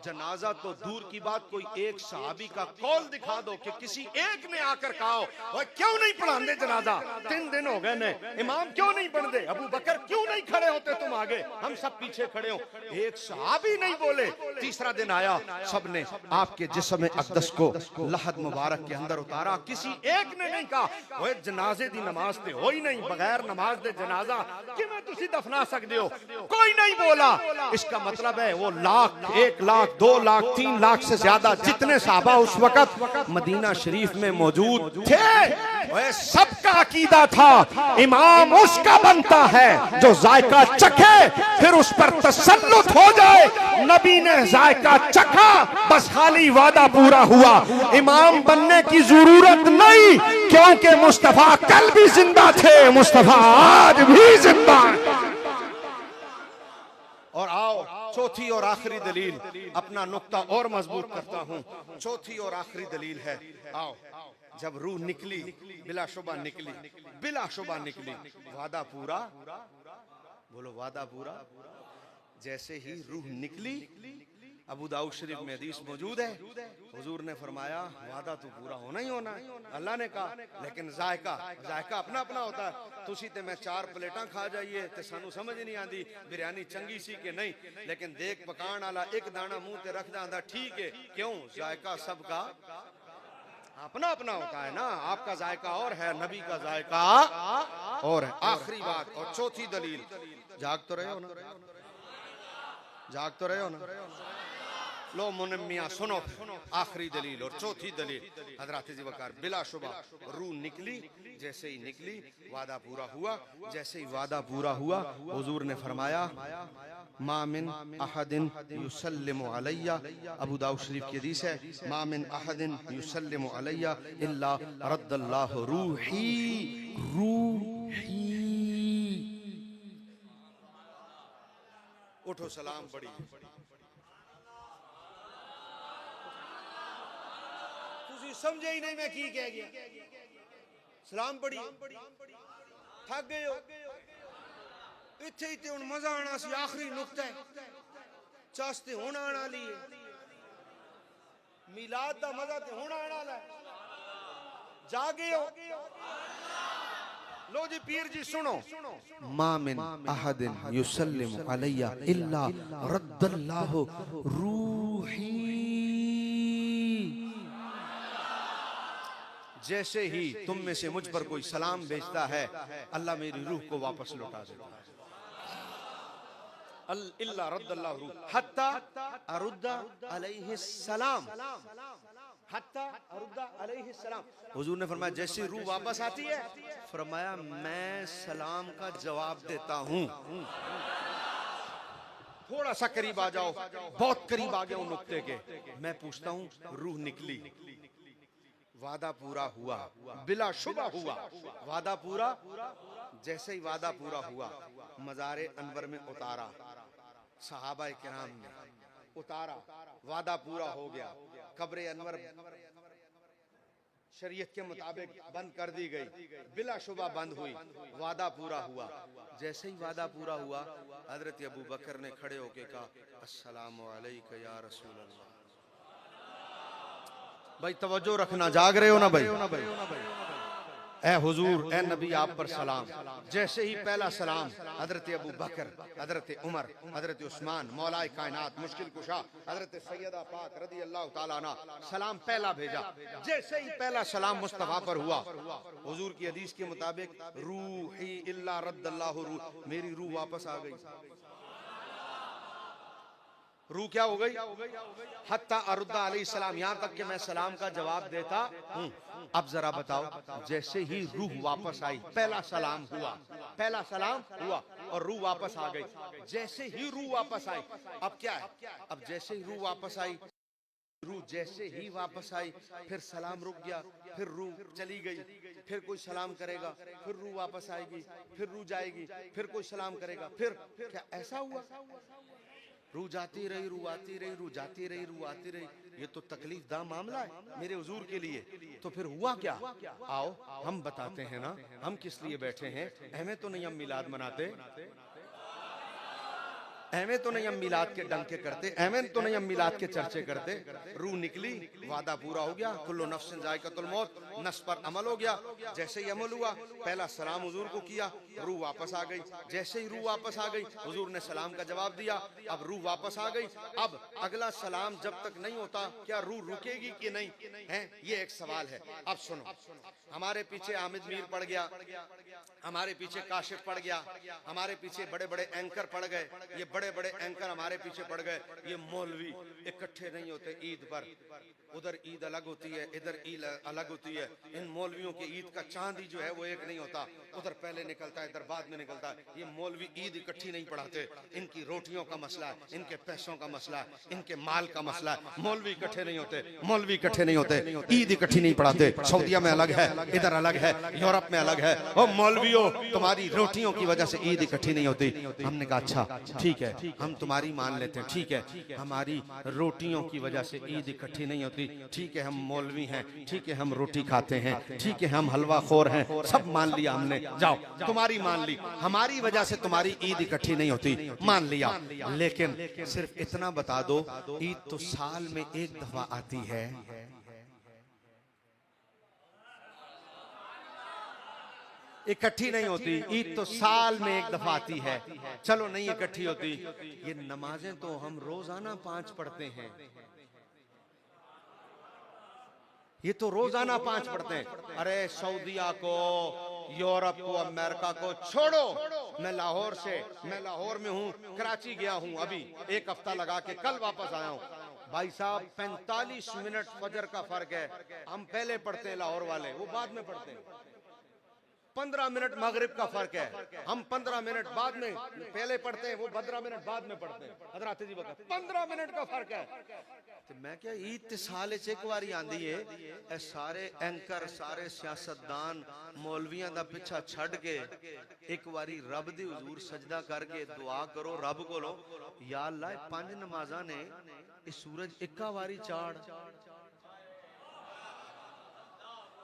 जनाजा तो दूर की बात, कोई एक सहाबी का कौल दिखा दो कि किसी एक ने आकर कहा और क्यों नहीं पढ़ाते जनाजा? 3 दिन हो गए ने, इमाम क्यों नहीं पढ़ते? अबू बकर क्यों नहीं खड़े होते तुम आगे, हम सब पीछे खड़े हो? एक सहाबी नहीं बोले। तीसरा दिन आया, सबने आपके जिस्म अक़दस को लहद मुबारक के अंदर उतारा, किसी एक ने नहीं कहा ओए जनाजे दी नमाज ते हो ही नहीं, बगैर नमाज दे जनाजा किवें तुसी दफना सकदे हो? कोई नहीं बोला। इसका मतलब है वो लाख, 1 लाख, 2 लाख, 3 लाख से ज्यादा जितने सहाबा उस वक्त मदीना शरीफ में मौजूद थे, वह सबका अकीदा था इमाम उसका बनता है जो जायका चखे फिर उस पर तसल्लुत हो जाए। नबी ने जायका चखा, बस खाली वादा पूरा हुआ। इमाम बनने की जरूरत नहीं, क्योंकि मुस्तफा कल भी जिंदा थे, मुस्तफा आज भी जिंदा है। और आओ चौथी और आखिरी दलील, अपना नुक्ता और मजबूत करता हूं। चौथी और आखिरी दलील है, आओ जब रूह निकली, बिलाशुबा निकली, बिलाशुबा निकली, वादा पूरा, बोलो वादा पूरा। जैसे ही रूह निकली, अबू दाऊद शरीफ में हदीस मौजूद है, हुजूर ने फरमाया वादा तो पूरा होना ही होना है। अल्लाह ने कहा लेकिन जायका, जायका अपना अपना होता है। तुसी ते मैं 4 प्लेटां खा जाइए ते सानू समझ नहीं आती बिरयानी चंगी सी कि नहीं, लेकिन देख पकान वाला एक दाना मुंह ते रख दांदा ठीक है। क्यों? जायका सबका अपना अपना होता है ना। आपका जायका और है, नबी का जायका और है। आखिरी बात और चौथी दलील, जाग तो रहे हो ना, जाग तो रहे हो ना? लो मुनम्मिया सुनो, आखिरी दलील और चौथी दलील। हजरत ज़ुबैर बिलाशुबा रूह निकली, जैसे ही निकली वादा पूरा हुआ। जैसे ही वादा पूरा हुआ, हुजूर ने फरमाया मामिन अहदिन युसल्लिमु अलैया, अबू दाऊद शरीफ की हदीस है, मामिन अहदिन युसल्लिमु अलैया इल्ला रद्दल्लाहु रूही, रूही। उठो सलाम पढ़ी, तुसी समझे ही नहीं मैं की कह गया। सलाम पढ़ी, थक गए हो? इत्थे ही ते हुण मजा आना सी। आखिरी नुक्ता है, चास्ते हुण आना ली है, मिलाद दा मजा ते हुण आना ला। जागे हो? लो जी पीर जी सुनो, मामिन अहदिन युसल्लिमु अलैया इल्ला रद्दल्लाहु रूही। जैसे ही तुम में से मुझ पर कोई सलाम भेजता है, अल्लाह मेरी रूह को वापस लौटा देता है। इल्ला रद्दल्लाहु रूह हत्ता अरुद्दा अलैहि सलाम, हत्ता अरुद्दा अलैहि सलाम। हुजूर ने फरमाया जैसे रूह वापस आती है, फरमाया मैं सलाम का जवाब देता हूं। थोड़ा सा करीब आ जाओ, बहुत करीब आ गया हूं नुक्ते के। मैं पूछता हूं रूह निकली, वादा पूरा हुआ, बिला शुबा हुआ, वादा पूरा। जैसे ही वादा पूरा हुआ, मज़ारे अनवर में उतारा, सहाबा किराम ने उतारा, वादा पूरा हो गया। कब्र अनवर शरीयत के मुताबिक बंद कर दी गई, बिला शुबा बंद हुई, वादा पूरा हुआ। जैसे ही वादा पूरा हुआ, हजरत अबू बकर ने खड़े होके कहा अस्सलामु अलैका या रसूल अल्लाह। भाई तवज्जो रखना, जाग रहे हो ना भाई? ए हुजूर, ए नबी, आप पर सलाम। जैसे ही पहला सलाम हजरत अबू बकर, हजरत उमर, हजरत उस्मान, मौलाए कायनात, मुश्किल कुशा हजरत सैयदा पाक रदी अल्लाह तआला अन्हा, सलाम पहला भेजा। जैसे ही पहला सलाम मुस्तफा पर हुआ, हुजूर की हदीस के मुताबिक रूही इल्ला रद्दल्लाहु रूह, मेरी रूह वापस आ गई। रूह क्या हो गई? हत्ता अरुद्दा अलैहिस्सलाम, यहां तक कि मैं सलाम का जवाब देता हूं। अब जरा बताओ, जैसे ही रूह वापस आई, पहला सलाम हुआ, पहला सलाम हुआ और रूह वापस आ गई। जैसे ही रूह वापस आई, अब क्या है? अब जैसे ही रूह वापस आई, रूह जैसे ही वापस आई, फिर सलाम रुक गया, फिर रूह चली गई, फिर कोई सलाम करेगा, फिर रूह वापस आएगी, फिर रूह जाएगी, फिर कोई सलाम करेगा, फिर क्या ऐसा हुआ? रूह जाती रही, रूह आती रही, रूह जाती रही, रूह आती रही। ये तो तकलीफ दा मामला है मेरे हुजूर के लिए। तो फिर हुआ क्या? आओ हम बताते हैं ना, हम किस लिए बैठे हैं। हमें तो नहीं हम मिलाद मनाते, हमें तो नहीं हम मिलाद के डंके करते, हमें तो नहीं हम मिलाद के चर्चे करते। रूह निकली, वादा पूरा हो गया, कुल्लु नफ्सिन जायकातुल मौत, नफ्स पर अमल हो गया। जैसे ही अमल हुआ, पहला सलाम हुजूर को किया, रूह वापस आ गई। जैसे ही रूह वापस आ गई, हुजूर ने सलाम का जवाब दिया, अब रूह वापस आ गई। अब अगला सलाम जब तक नहीं होता, क्या रूह रुकेगी कि नहीं है, ये एक सवाल है। अब सुनो, हमारे पीछे आमिद मीर पड़ गया, हमारे पीछे काशिफ पड़ गया, हमारे पीछे बड़े बड़े एंकर पड़ गए। ये बड़े बड़े एंकर हमारे पीछे पड़ गए। ये मौलवी इकट्ठे नहीं होते ईद पर, उधर ईद अलग होती है, इधर ईद अलग होती है। इन मौलवियों की ईद का चांद ही जो है वो एक नहीं होता, उधर पहले निकलता है, इधर बाद में निकलता है। ये मौलवी ईद इकट्ठी नहीं पढ़ाते। इनकी रोटियों का मसला है, इनके पैसों का मसला है, इनके माल का मसला है। मौलवी इकट्ठे नहीं होते, मौलवी इकट्ठे नहीं होते, ईद इकट्ठी नहीं पढ़ाते। सऊदीया में अलग है, इधर अलग है, यूरोप में अलग है। ओ मौलवियों, तुम्हारी रोटियों की वजह से ईद इकट्ठी नहीं होती। हमने कहा अच्छा ठीक है, हम तुम्हारी मान लेते हैं, ठीक है, हमारी रोटियों की वजह से ईद इकट्ठी नहीं होती, ठीक है, हम मौलवी हैं, ठीक है, हम रोटी खाते हैं, ठीक है, हम हलवा खोर हैं, सब मान लिया हमने। जाओ, तुम्हारी मान ली, हमारी वजह से तुम्हारी ईद इकट्ठी नहीं होती, मान लिया। लेकिन सिर्फ इतना बता दो, ईद तो साल में एक दफा आती है। इकट्ठी नहीं होती, ईद तो साल में एक दफा आती है। चलो नहीं इकट्ठी होती, ये नमाजें तो हम रोजाना 5 पढ़ते हैं, ये तो रोजाना 5 पढ़ते हैं। अरे सऊदीया को, यूरोप को, अमेरिका को छोड़ो, मैं लाहौर में हूँ, कराची गया हूँ, अभी 1 हफ्ता लगा के कल वापस आया हूँ। भाई साहब 45 मिनट फजर का फर्क है। हम पहले पढ़ते हैं लाहौर वाले, वो बाद में पढ़ते हैं। 15 मिनट मगरिब का फर्क है, हम 15 मिनट बाद में पहले पढ़ते हैं, वो 15 मिनट बाद में पढ़ते हैं। हजरत जी बता 15 मिनट का फर्क है। तो मैं क्या ईद साल एक बारी आंदी है, ए सारे एंकर, सारे सियासतदान मौलवियां दा पिछा छड़ के एक बारी रब दी हुजूर सजदा करके दुआ करो रब कोलो, या अल्लाह 5 नमाज़ां ने इस सूरज इक्का वारी चाड़,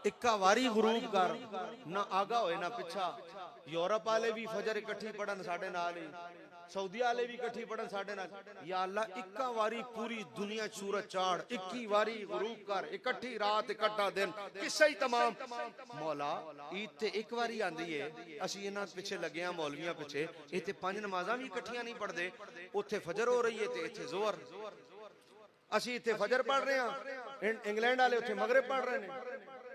इक्का वारी गुरूब कर, ना आगा होए ना पिछा। यूरोप वाले भी फजर इकट्ठी पढ़न साडे नाल ही, सऊदी वाले भी इकट्ठी पढ़न साडे नाल। या अल्लाह इक्का वारी पूरी दुनिया सूरज चाड़, 21 वारी गुरूब कर, इकट्ठी रात इकट्ठा दिन, किस्सा ही तमाम। मौला ईद ते एक वारी आंदी है, असी इन्हां पिछे लगे हां मौलवियां पिछे, इत्थे 5 नमाज़ां भी इकट्ठियां नहीं पढ़दे। उत्थे फजर हो रही है ते इत्थे ज़ोहर, असी इत्थे फजर पढ़ रहे हां, इंग्लैंड वाले उत्थे मगरिब पढ़ रहे ने,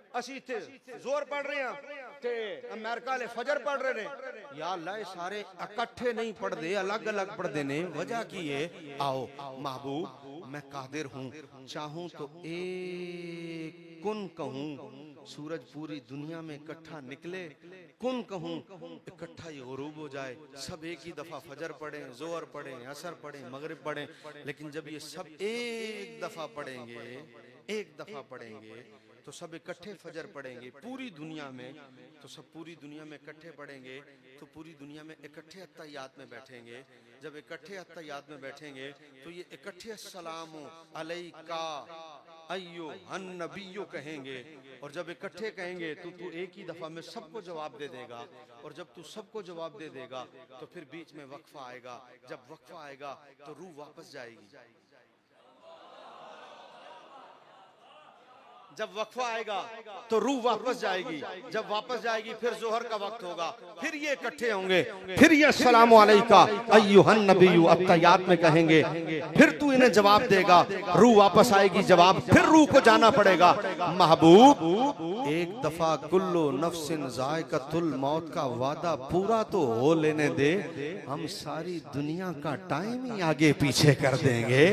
असी इत्थे जोर पढ़ रहे हैं ते अमेरिका वाले फजर पढ़ रहे हैं। या अल्लाह सारे इकट्ठे नहीं पढ़ते, अलग अलग पढ़ते ने। वजह की है? आओ महबूब, मैं कादिर हूँ, चाहूँ तो एक कुन कहूँ, सूरज पूरी दुनिया में इकट्ठा निकले, कुन कहूँ इकट्ठा ही गुरूब हो जाए, सब एक ही दफा फजर पढ़े, जोहर पढ़े, असर पढ़े, मगरिब पढ़े। लेकिन जब ये सब एक दफा पढ़ेंगे, एक दफा पढ़ेंगे तो सब इकट्ठे फजर पढ़ेंगे पूरी दुनिया में, तो सब पूरी दुनिया में इकट्ठे पढ़ेंगे, तो पूरी दुनिया में इकट्ठे अत्तहियात में बैठेंगे। जब इकट्ठे अत्तहियात में बैठेंगे तो ये इकट्ठे अस्सलामु अलैका अय्युहन नबिय्यु कहेंगे, और जब इकट्ठे कहेंगे तो तू एक ही दफा में सबको जवाब दे देगा। और जब तू सबको जवाब दे देगा तो फिर बीच में वक्फा आएगा, जब वक्फा आएगा तो रूह वापस जाएगी। जब वक्फा आएगा तो रूह वापस जाएगी, जब वापस जाएगी फिर जोहर का वक्त होगा, फिर ये इकट्ठे होंगे, फिर ये अस्सलामु अलैका अय्युहन नबिय्यु अत्तहियात में कहेंगे, फिर तू इन्हें जवाब देगा, रूह वापस आएगी, जवाब, फिर रूह को जाना पड़ेगा। महबूब एक दफा कुल्लु नफ्सिन जायकातुल मौत का वादा पूरा तो हो लेने दे, हम सारी दुनिया का टाइम ही आगे पीछे कर देंगे।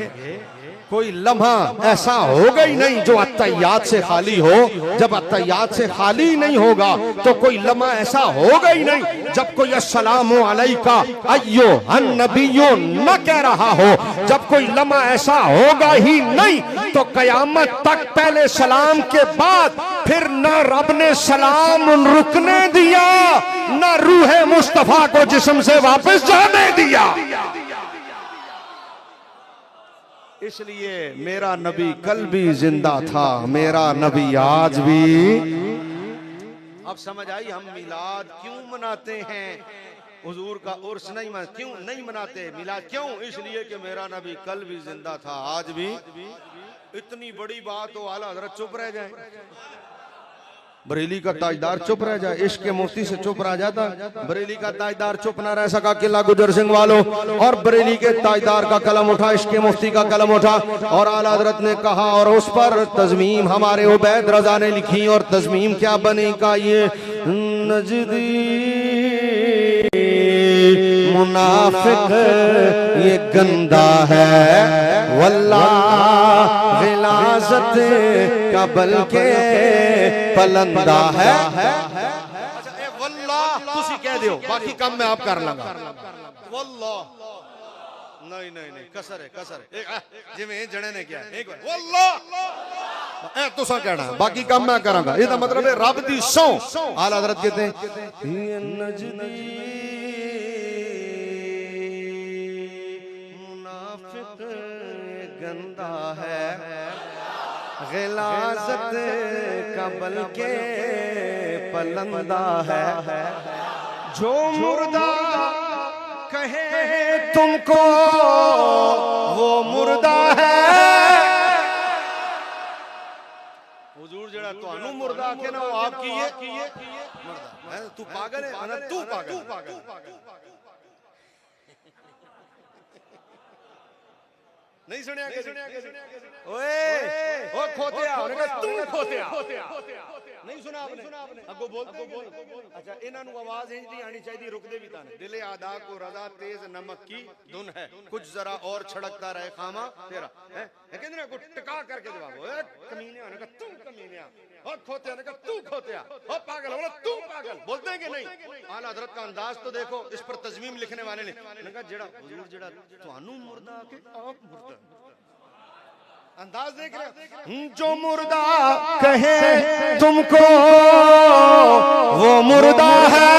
कोई लम्हा ऐसा होगा ही नहीं जो अत्तहियात से खाली हो। जब अत्तहियात से खाली नहीं होगा तो कोई लम्हा ऐसा होगा ही नहीं जब कोई अस्सलामु अलैका अय्युहन नबिय्यु न कह रहा हो। जब कोई लम्हा ऐसा होगा ही नहीं तो कयामत तक पहले सलाम के बाद फिर न रब ने सलाम रुकने दिया, न रूह मुस्तफा को जिस्म से वापस जाने दिया। इसलिए मेरा नबी कल भी जिंदा था, मेरा नबी आज भी। अब समझ आई हम मिलाद क्यों मनाते हैं, हुजूर का उर्स नहीं क्यों नहीं मनाते, मिलाद क्यों? इसलिए कि मेरा नबी कल भी जिंदा था, आज भी। इतनी बड़ी बात हो आला हजरत चुप रह जाए, बरेली का ताजदार चुप रह जाए, इश्क के मुफ्ती से चुप रह जाता। बरेली का ताजदार चुप ना रह सका, किला गुजर सिंह वालों, और बरेली के ताजदार का कलम उठा, इश्क के मुफ्ती का कलम उठा, और आला हजरत ने कहा, और उस पर तज़मीम हमारे उबैद रजा ने लिखी, और तज़मीम क्या बनी का ये नजदी मुनाफिक ये गंदा है, वल्लाह गिलाज़त का बल्कि पलंदा है। अच्छा ए वल्लाह तुसी कह दियो, बाकी काम मैं आप कर लूंगा। वल्लाह नहीं नहीं नहीं, कसर है कसर है, जिवें जणे ने किया एक बार वल्लाह ए तुसा कहना, बाकी काम मैं करांगा। इसदा मतलब है रब दी सौ। आला हज़रत कहते हैं ये नजदी मुनाफिक गंदा है, गिलाज़त का बल्कि पलंदा है, जो मुर्दा कहे तुमको वो मुर्दा है। हुजूर जड़ा तुहानू मुर्दा के ना वो आपकी ये मुर्दा है। तू पागल है, तू पागल नहीं सुनिया ओए ओ खोतिया, तू खोतिया नहीं सुना आपने, अगो बोलते अच्छा इन्हां नु आवाज इंज दी आनी चाहिए, रुकदे भी ताने। दिले आदा को रजा तेज नमक की धुन है, कुछ जरा और छड़कता रहे खामा तेरा है, कहंदे ना को टिका करके जवाब, ओए कमीने ने कहा तू कमीने, ओ खोतिया ने कहा तू खोतिया, ओ पागल बोला तू पागल, बोलते हैं कि नहीं? आला हज़रत का अंदाज तो देखो, इस पर तज़मीम लिखने वाले ने कहा जेड़ा हुजूर जेड़ा तुहानू मुर्दा के आप मुर्दा, अंदाज देख रहे, जो मुर्दा कहे तुमको वो मुर्दा है,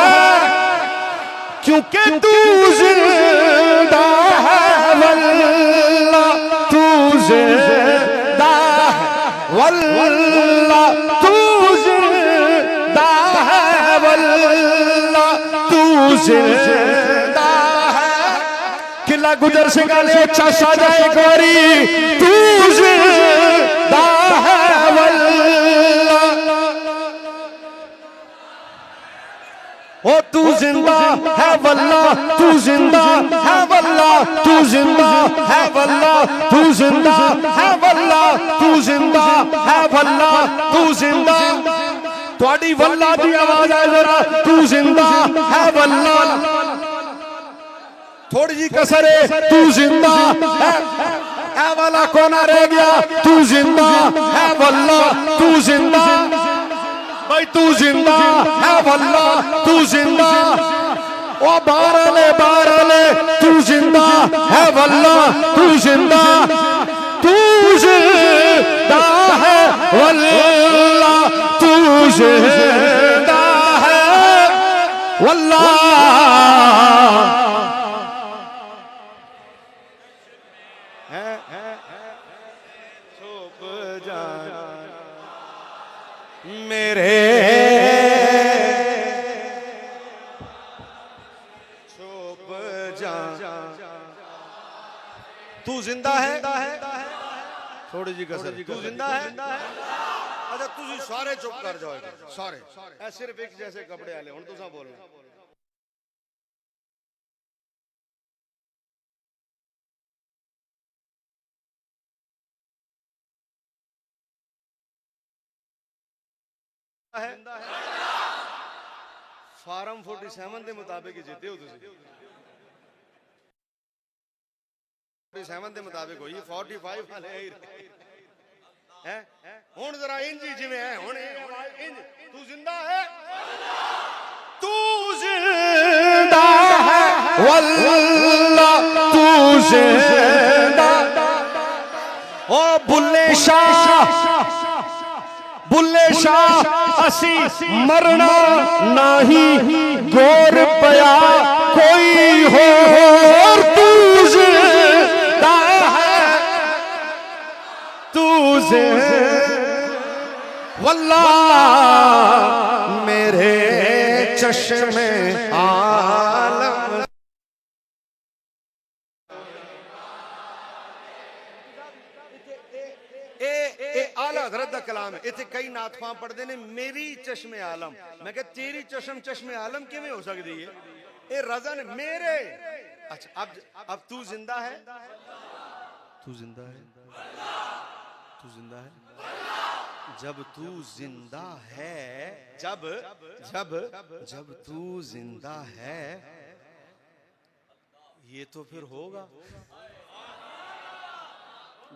क्योंकि तू जिंदा है, वल्लाह तू जिंदा है, वल्लाह तू जिंदा है, वल्लाह तू जिंदा है। किला गुजर सिंह ने अच्छा साजा एक बारी, तू जिंदा है वल्लाह, ओ तू जिंदा है वल्लाह, तू जिंदा है वल्लाह, तू जिंदा है वल्लाह, तू जिंदा है वल्लाह, तू जिंदा है वल्लाह, तू जिंदा। थोड़ी वल्लाह दी आवाज है जरा, तू जिंदा है वल्लाह, थोड़ी जी कसर है, तू जिंदा है, ऐ वाला कोना रह गया, तू जिंदा है वल्लाह, तू जिंदा भाई, तू जिंदा है वल्लाह, तू जिंदा, ओ बारले तू जिंदा है वल्लाह, तू जिंदा, तू जिंदा है वल्लाह, तू जिंदा है वल्लाह। मेरे छुप जा, तू जिंदा है, थोड़ी जी कसर, तू जिंदा है। अच्छा तुझे सारे चुप कर जाओ, सारे सिर्फ एक जैसे कपड़े आले हुण तुसा बोलना। फार्म 47 के मुताबिक जीते हो तुसी, 47 के मुताबिक हुई, 45 वाले हैं। हुण जरा इंज जिवें है, हुण इंज, तू जिंदा है, तू जिंदा है वल्लाह, तू जिंदा। ओ बुल्ले शाह असी मरना नहीं, गोर पया कोई हो, तू जिंदा है से वल्लाह मेरे चश्मे आलम आला हज़रत दा कलाम है। इत्थे कई नात खां पढ़दे ने मेरी चश्मे आलम, मैं कहा तेरी चश्मे आलम किवें हो सकदी है? ए रज़ा ने मेरे। अच्छा अब तू जिंदा है, तू जिंदा है, तू जिंदा है। जब तू जिंदा है, जब जब जब तू जिंदा है, ये तो फिर होगा।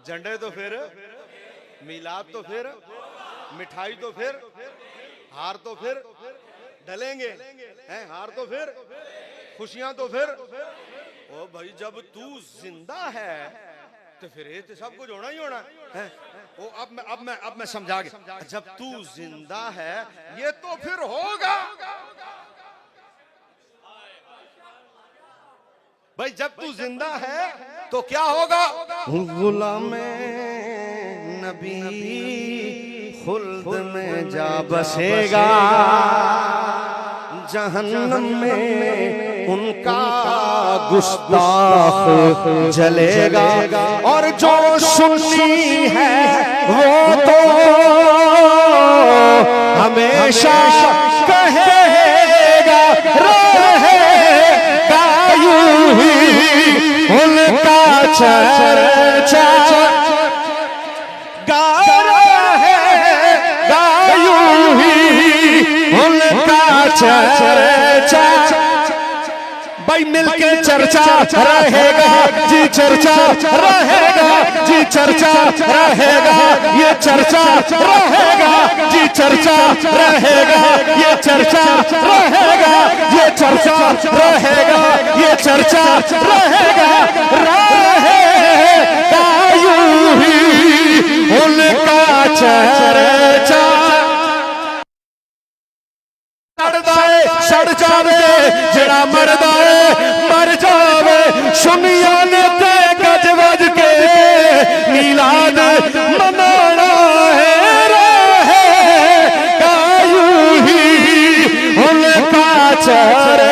झंडे तो फिर, मिलाद तो फिर, मिठाई तो फिर, हार तो फिर डलेंगे हैं, हार तो फिर, खुशियां तो फिर। ओ भाई जब तू जिंदा है तो फिर ये तो सब कुछ होना ही होना है। ओ अब मैं समझा गया। जब तू जिंदा है ये तो फिर होगा। भाई जब तू जिंदा है तो क्या होगा? गुलामे नबी खुल्द में जा बसेगा, जहन्नम में उनका गुस्ताख जलेगा। और जो सुन्नी है वो तो हमेशा कहेगा रहेगा यूं ही उनका चर्चा चर्चा। भाई मिलके चर्चा रहेगा जी, चर्चा रहेगा जी, चर्चा रहेगा ये चर्चा रहेगा जी, चर्चा रहेगा ये चर्चा रहेगा, ये चर्चा रहेगा ये चर्चा रहेगा, रहेगा यूं ही उनका चर्चा। सड़ जावे जड़ा मरदा है मर जावे, सुनिया ने ते गज वज के मीलाद मनाना है, रहेगा यूं ही उनका चर्चा।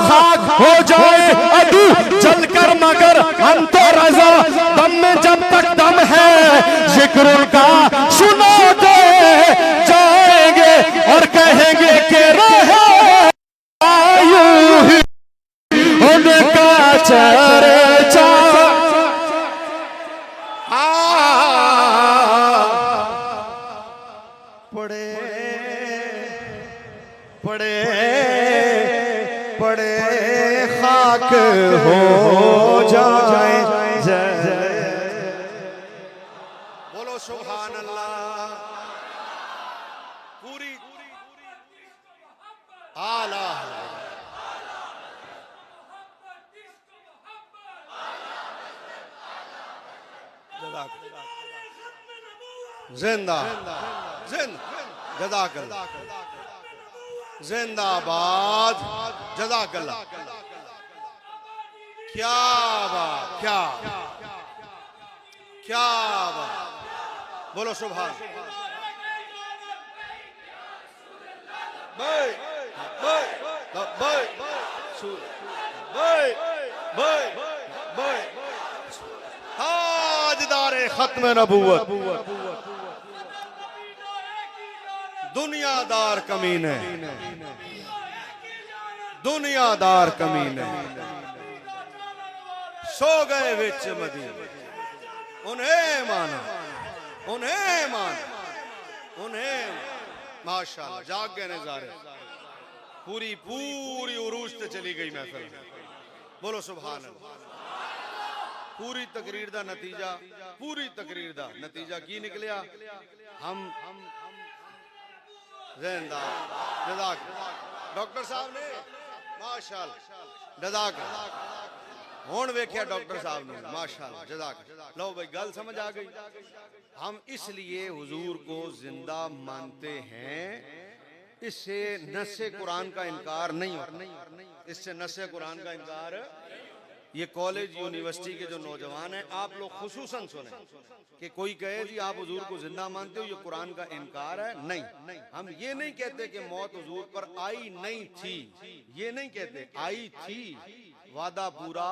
खाक हो जाए अदू जलकर मगर हम तो रजा, दम में जब तक दम है जिक्र उनका सुना दे जाएंगे और कहेंगे कि रहे यूं ही उनका चर्चा। पड़े पड़े पड़े खाक हो जाए, बोलो सुभान अल्लाह। पूरी आला जिंदा जज़ाकल्लाह, जिंदाबाद जज़ाकल्लाह। क्या बात, क्या क्या बात, बोलो सुभान। भाई भाई भाई भाई भाई भाई ताजदारे खत्म नबूवत, दुनियादार कमीने, दुनियादार कमीने सो गए विच मदीने। उन्हें माना, उन्हें माना, उन्हें माशाअल्लाह जाग गए नजारे। पूरी पूरी उरूज ते चली गई महफिल। बोलो सुभान अल्लाह। पूरी तकरीर दा नतीजा, पूरी तकरीर दा नतीजा की निकलिया? हम जिंदा जज़ाक डॉक्टर साहब ने माशाअल्लाह जज़ाक। हुण वेख्या डॉक्टर साहब ने माशाअल्लाह जज़ाक। लो भाई गल समझ आ गई। हम इसलिए हुजूर को जिंदा मानते हैं, इससे नस्से कुरान का इनकार नहीं होता, इससे नस्से कुरान का इनकार ये कॉलेज यूनिवर्सिटी के जो नौजवान हैं, आप लोग खुसूसन सुने कि कोई कहे जी आप हुजूर को जिंदा मानते हो, ये कुरान का इनकार है। नहीं, हम ये नहीं कहते कि मौत हुजूर पर आई नहीं थी, ये नहीं कहते, आई थी, वादा पूरा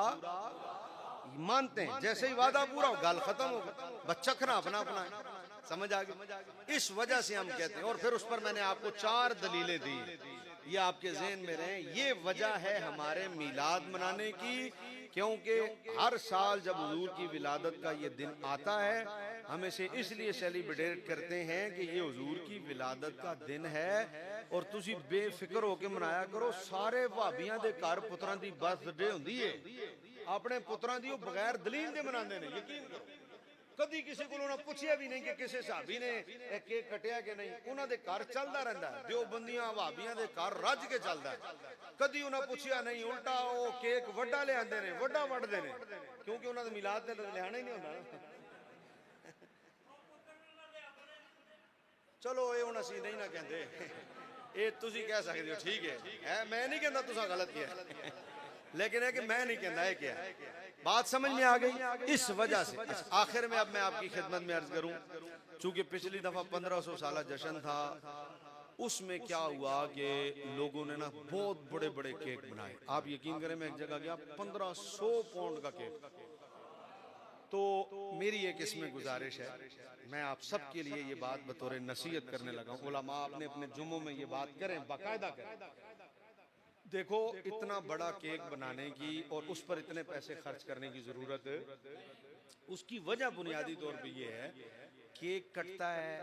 मानते हैं। जैसे ही वादा पूरा हो गाल खत्म हो गया, बच्चा खना अपना अपना है। समझ आ गई? इस वजह से हम कहते हैं। और फिर उस पर मैंने आपको 4 दलीलें दी, ये आपके ज़हन में रहे। ये वजह है हमारे मिलाद मनाने की, क्योंकि हर साल जब हुजूर की विलादत का ये दिन आता है, हम इसे इसलिए सेलिब्रेट करते हैं कि ये हुजूर की विलादत का दिन है। और तुसी बेफिक्र होके मनाया करो। सारे भाबियां दे घर पुत्रां दी बर्थडे हुंदी है, अपने पुत्रां दी बगैर दलील दे मनांदे ने। यकीन करो, कदी किसी को उन्होंने पूछा भी नहीं कि किसी साहबी ने केक कटिया कि नहीं। उन्होंने घर चलता रहता है, देवबंदियां भाबियां दे घर रज के चलता है। कदी उन्हें पूछा नहीं, उल्टा वो केक वड्डा ले आंदे ने, वड्डा वड्डदे ने, क्योंकि उन्होंने मिलाद ते लियाना ही नहीं होंदा। चलो ये हुण असीं नहीं ना कहंदे, ये तुसीं कह सकदे हो, ठीक है, मैं नहीं कहंदा तुसां गलत किया, लेकिन है कि मैं नहीं कहना है क्या। बात समझ में आ गई? इस वजह से आखिर में अब मैं आपकी खिदमत में अर्ज करूं, चूंकि पिछली दफा 1500 साल जश्न था, उसमें क्या हुआ कि लोगों ने ना बहुत बड़े बड़े केक बनाए। आप यकीन करें, मैं एक जगह गया, 1500 पाउंड का केक। तो मेरी एक इसमें गुजारिश है, मैं आप सब के लिए ये बात बतौर नसीहत करने लगा हूं। उलमा आपने अपने जुम्मों में ये बात करें, बाकायदा करें। देखो, इतना बड़ा केक बनाने की और उस पर इतने पैसे खर्च करने की जरूरत, उसकी वजह बुनियादी तौर पे ये है, केक कटता है,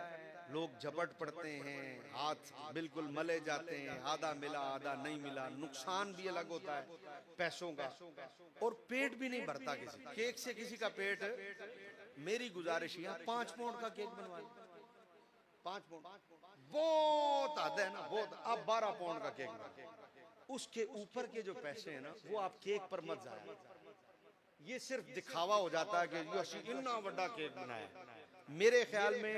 लोग झपट पड़ते हैं, हाथ बिल्कुल मले जाते हैं, आधा मिला आधा नहीं मिला, नुकसान भी अलग होता है पैसों का, और पेट भी नहीं भरता किसी केक से, किसी का पेट। मेरी गुजारिश है 5 पाउंड का केक बनवा लें। 5 पाउंड बहुत आधा है ना, बहुत। आप 12 पाउंड का केक बना, उसके ऊपर के जो पैसे हैं ना, वो आप केक पर मत जाए। ये सिर्फ दिखावा हो जाता है कि ये इतना बड़ा केक बनाया। मेरे ख्याल में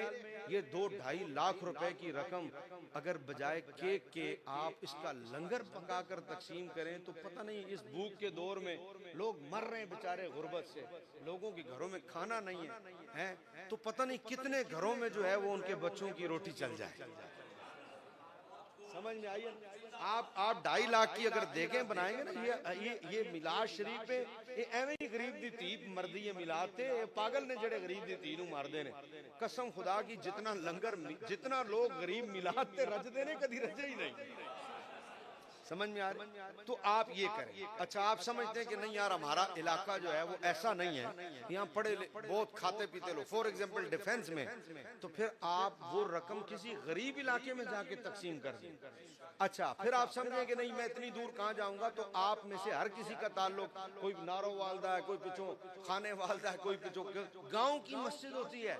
ये 2-2.5 लाख रुपए की रकम अगर बजाय केक के आप इसका लंगर पकाकर तकसीम करें, तो पता नहीं इस भूख के दौर में लोग मर रहे हैं बेचारे गुर्बत से, लोगों के घरों में खाना नहीं है, तो पता नहीं कितने घरों में जो है वो उनके बच्चों की रोटी चल जाए। समझ में आई? आप 2.5 लाख की अगर देखें बनाएंगे ना, ये मिलाद शरीफ पे ये एवं ही गरीब दी धी मरदी है मिलाद ते, पागल ने जड़े गरीब दी धी नूं मारदे ने। कसम खुदा की, जितना लंगर, जितना लोग गरीब मिलाद ते रजदे ने, कदी रजे ही नहीं। समझ में आ रही? तो आप ये करें। अच्छा, आप समझते हैं कि नहीं यार हमारा इलाका जो है वो ऐसा नहीं है, यहाँ पढ़े बहुत खाते पीते लोग, फॉर एग्जांपल डिफेंस में, तो फिर आप वो रकम किसी गरीब इलाके में जाके तकसीम कर दें। अच्छा, फिर आप समझें कि नहीं मैं इतनी दूर कहाँ जाऊंगा, तो आप में से हर किसी का ताल्लुक, कोई नारो वालदा है, कोई पिछों खाने वालदा है, कोई पिछों गाँव की मस्जिद होती है,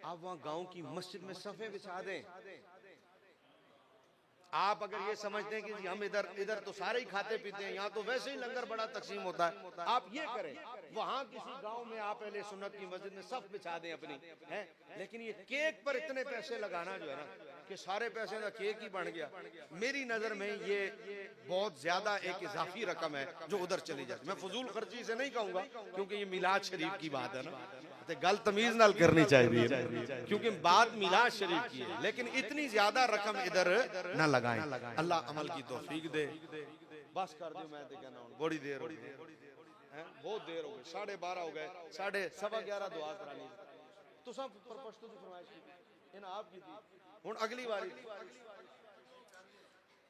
आप वहाँ गाँव की मस्जिद में सफे बिछा दें। आप अगर ये समझते हैं कि जी हम इधर तो सारे ही खाते पीते हैं, यहाँ तो वैसे ही लंगर बड़ा तकसीम होता है, आप ये करें, वहां किसी गांव में आप अहले सुन्नत की मस्जिद में सफ बिछा दें अपनी, है। लेकिन ये केक पर इतने पैसे लगाना जो है ना, कि सारे पैसे का केक ही बन गया, मेरी नजर में ये बहुत ज्यादा एक इजाफी रकम है जो उधर चली जाती। मैं फजूल खर्ची से नहीं कहूंगा, क्योंकि ये मिलाद शरीफ की बात है ना, तो गल तमीज नाल करनी चाहिए, क्योंकि बात मिलाद शरीफ की है। लेकिन इतनी ज्यादा रकम इधर न लगाएं। अल्लाह अमल की तौफीक दे। बस कर दो, मैं तो कहना हूं बड़ी देर हो गई है, बहुत देर हो गई, 12:30 हो गए, 11:15 दुआ करानी तो सब पर पश्तो की फरमाइश की इन आप की थी। हुन अगली बारी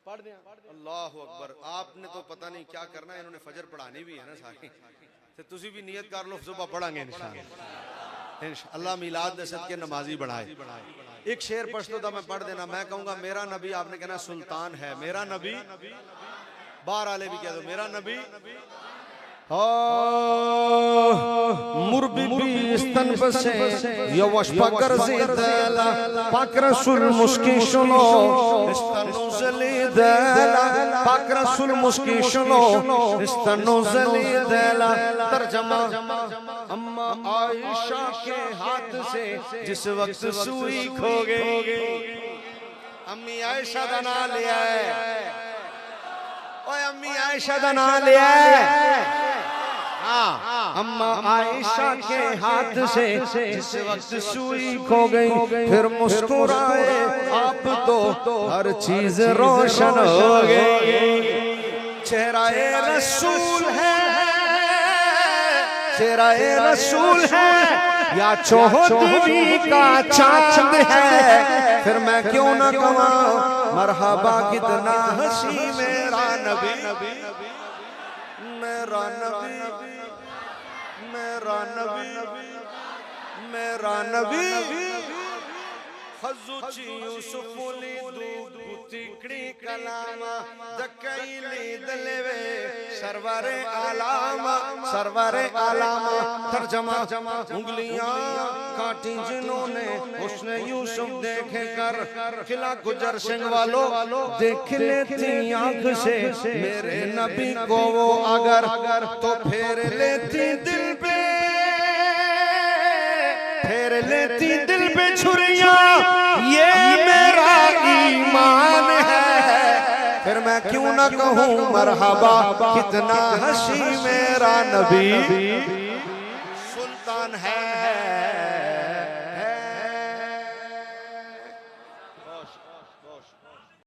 पढ़ दें। अल्लाह अकबर। आपने तो पता नहीं क्या करना है, इन्होंने फजर पढ़ानी भी है ना सारी, तो तुसी भी नियत कर लो, सुबह पढ़ांगे इंशाअल्लाह। अल्लाह मिलाद दे सदके नमाजी बढ़ाए। एक शेर पढ़तो था, मैं पढ़ देना। मैं कहूंगा मेरा नबी, आपने कहना सुल्तान है, मेरा नबी, बाहर वाले भी कह दो मेरा नबी, मुरबीबिस्तान बसे यवश पकर ज़िदला पाक रसूल मुस्की सुनो इस्तनो ज़लीदला पाक रसूल मुस्की सुनो इस्तनो ज़लीदला। तर्जमा अम्मा आयशा के हाथ से जिस वक्त सुई खो गई, अम्मी आयशा दा नाम लिया है, ओए अम्मी आयशा दा नाम लिया है। अम्मा आयशा के हाथ से जिस वक्त सुई खो गई, फिर मुस्कुराए आप तो हर चीज रोशन हो गई। चेहरा-ए रसूल है, चेहरा-ए रसूल है या चौधरी का चांद है, फिर मैं क्यों न कहूं मरहबा कितना हसी मेरा नबी, मेरा नबी, मेरा नबी, मेरा नबी। हज़ुची यूसुफुली दुतिकड़ी कलामा दकैली दलेवे सरवरे आलामा, सरवरे आलामा। तर्जमा उंगलियां काटी जिन्होंने उसने यूसुफ देखे कर, किला गुजर सिंह वालों देख लेती आंख से मेरे नबी को वो अगर, तो फेर लेती दिल पे, फेर लेती दिल पे छुरियां, ये मेरा ईमान है। फिर मैं क्यों न कहूं मरहबा कितना हसी मेरा नबी। सुल्तान है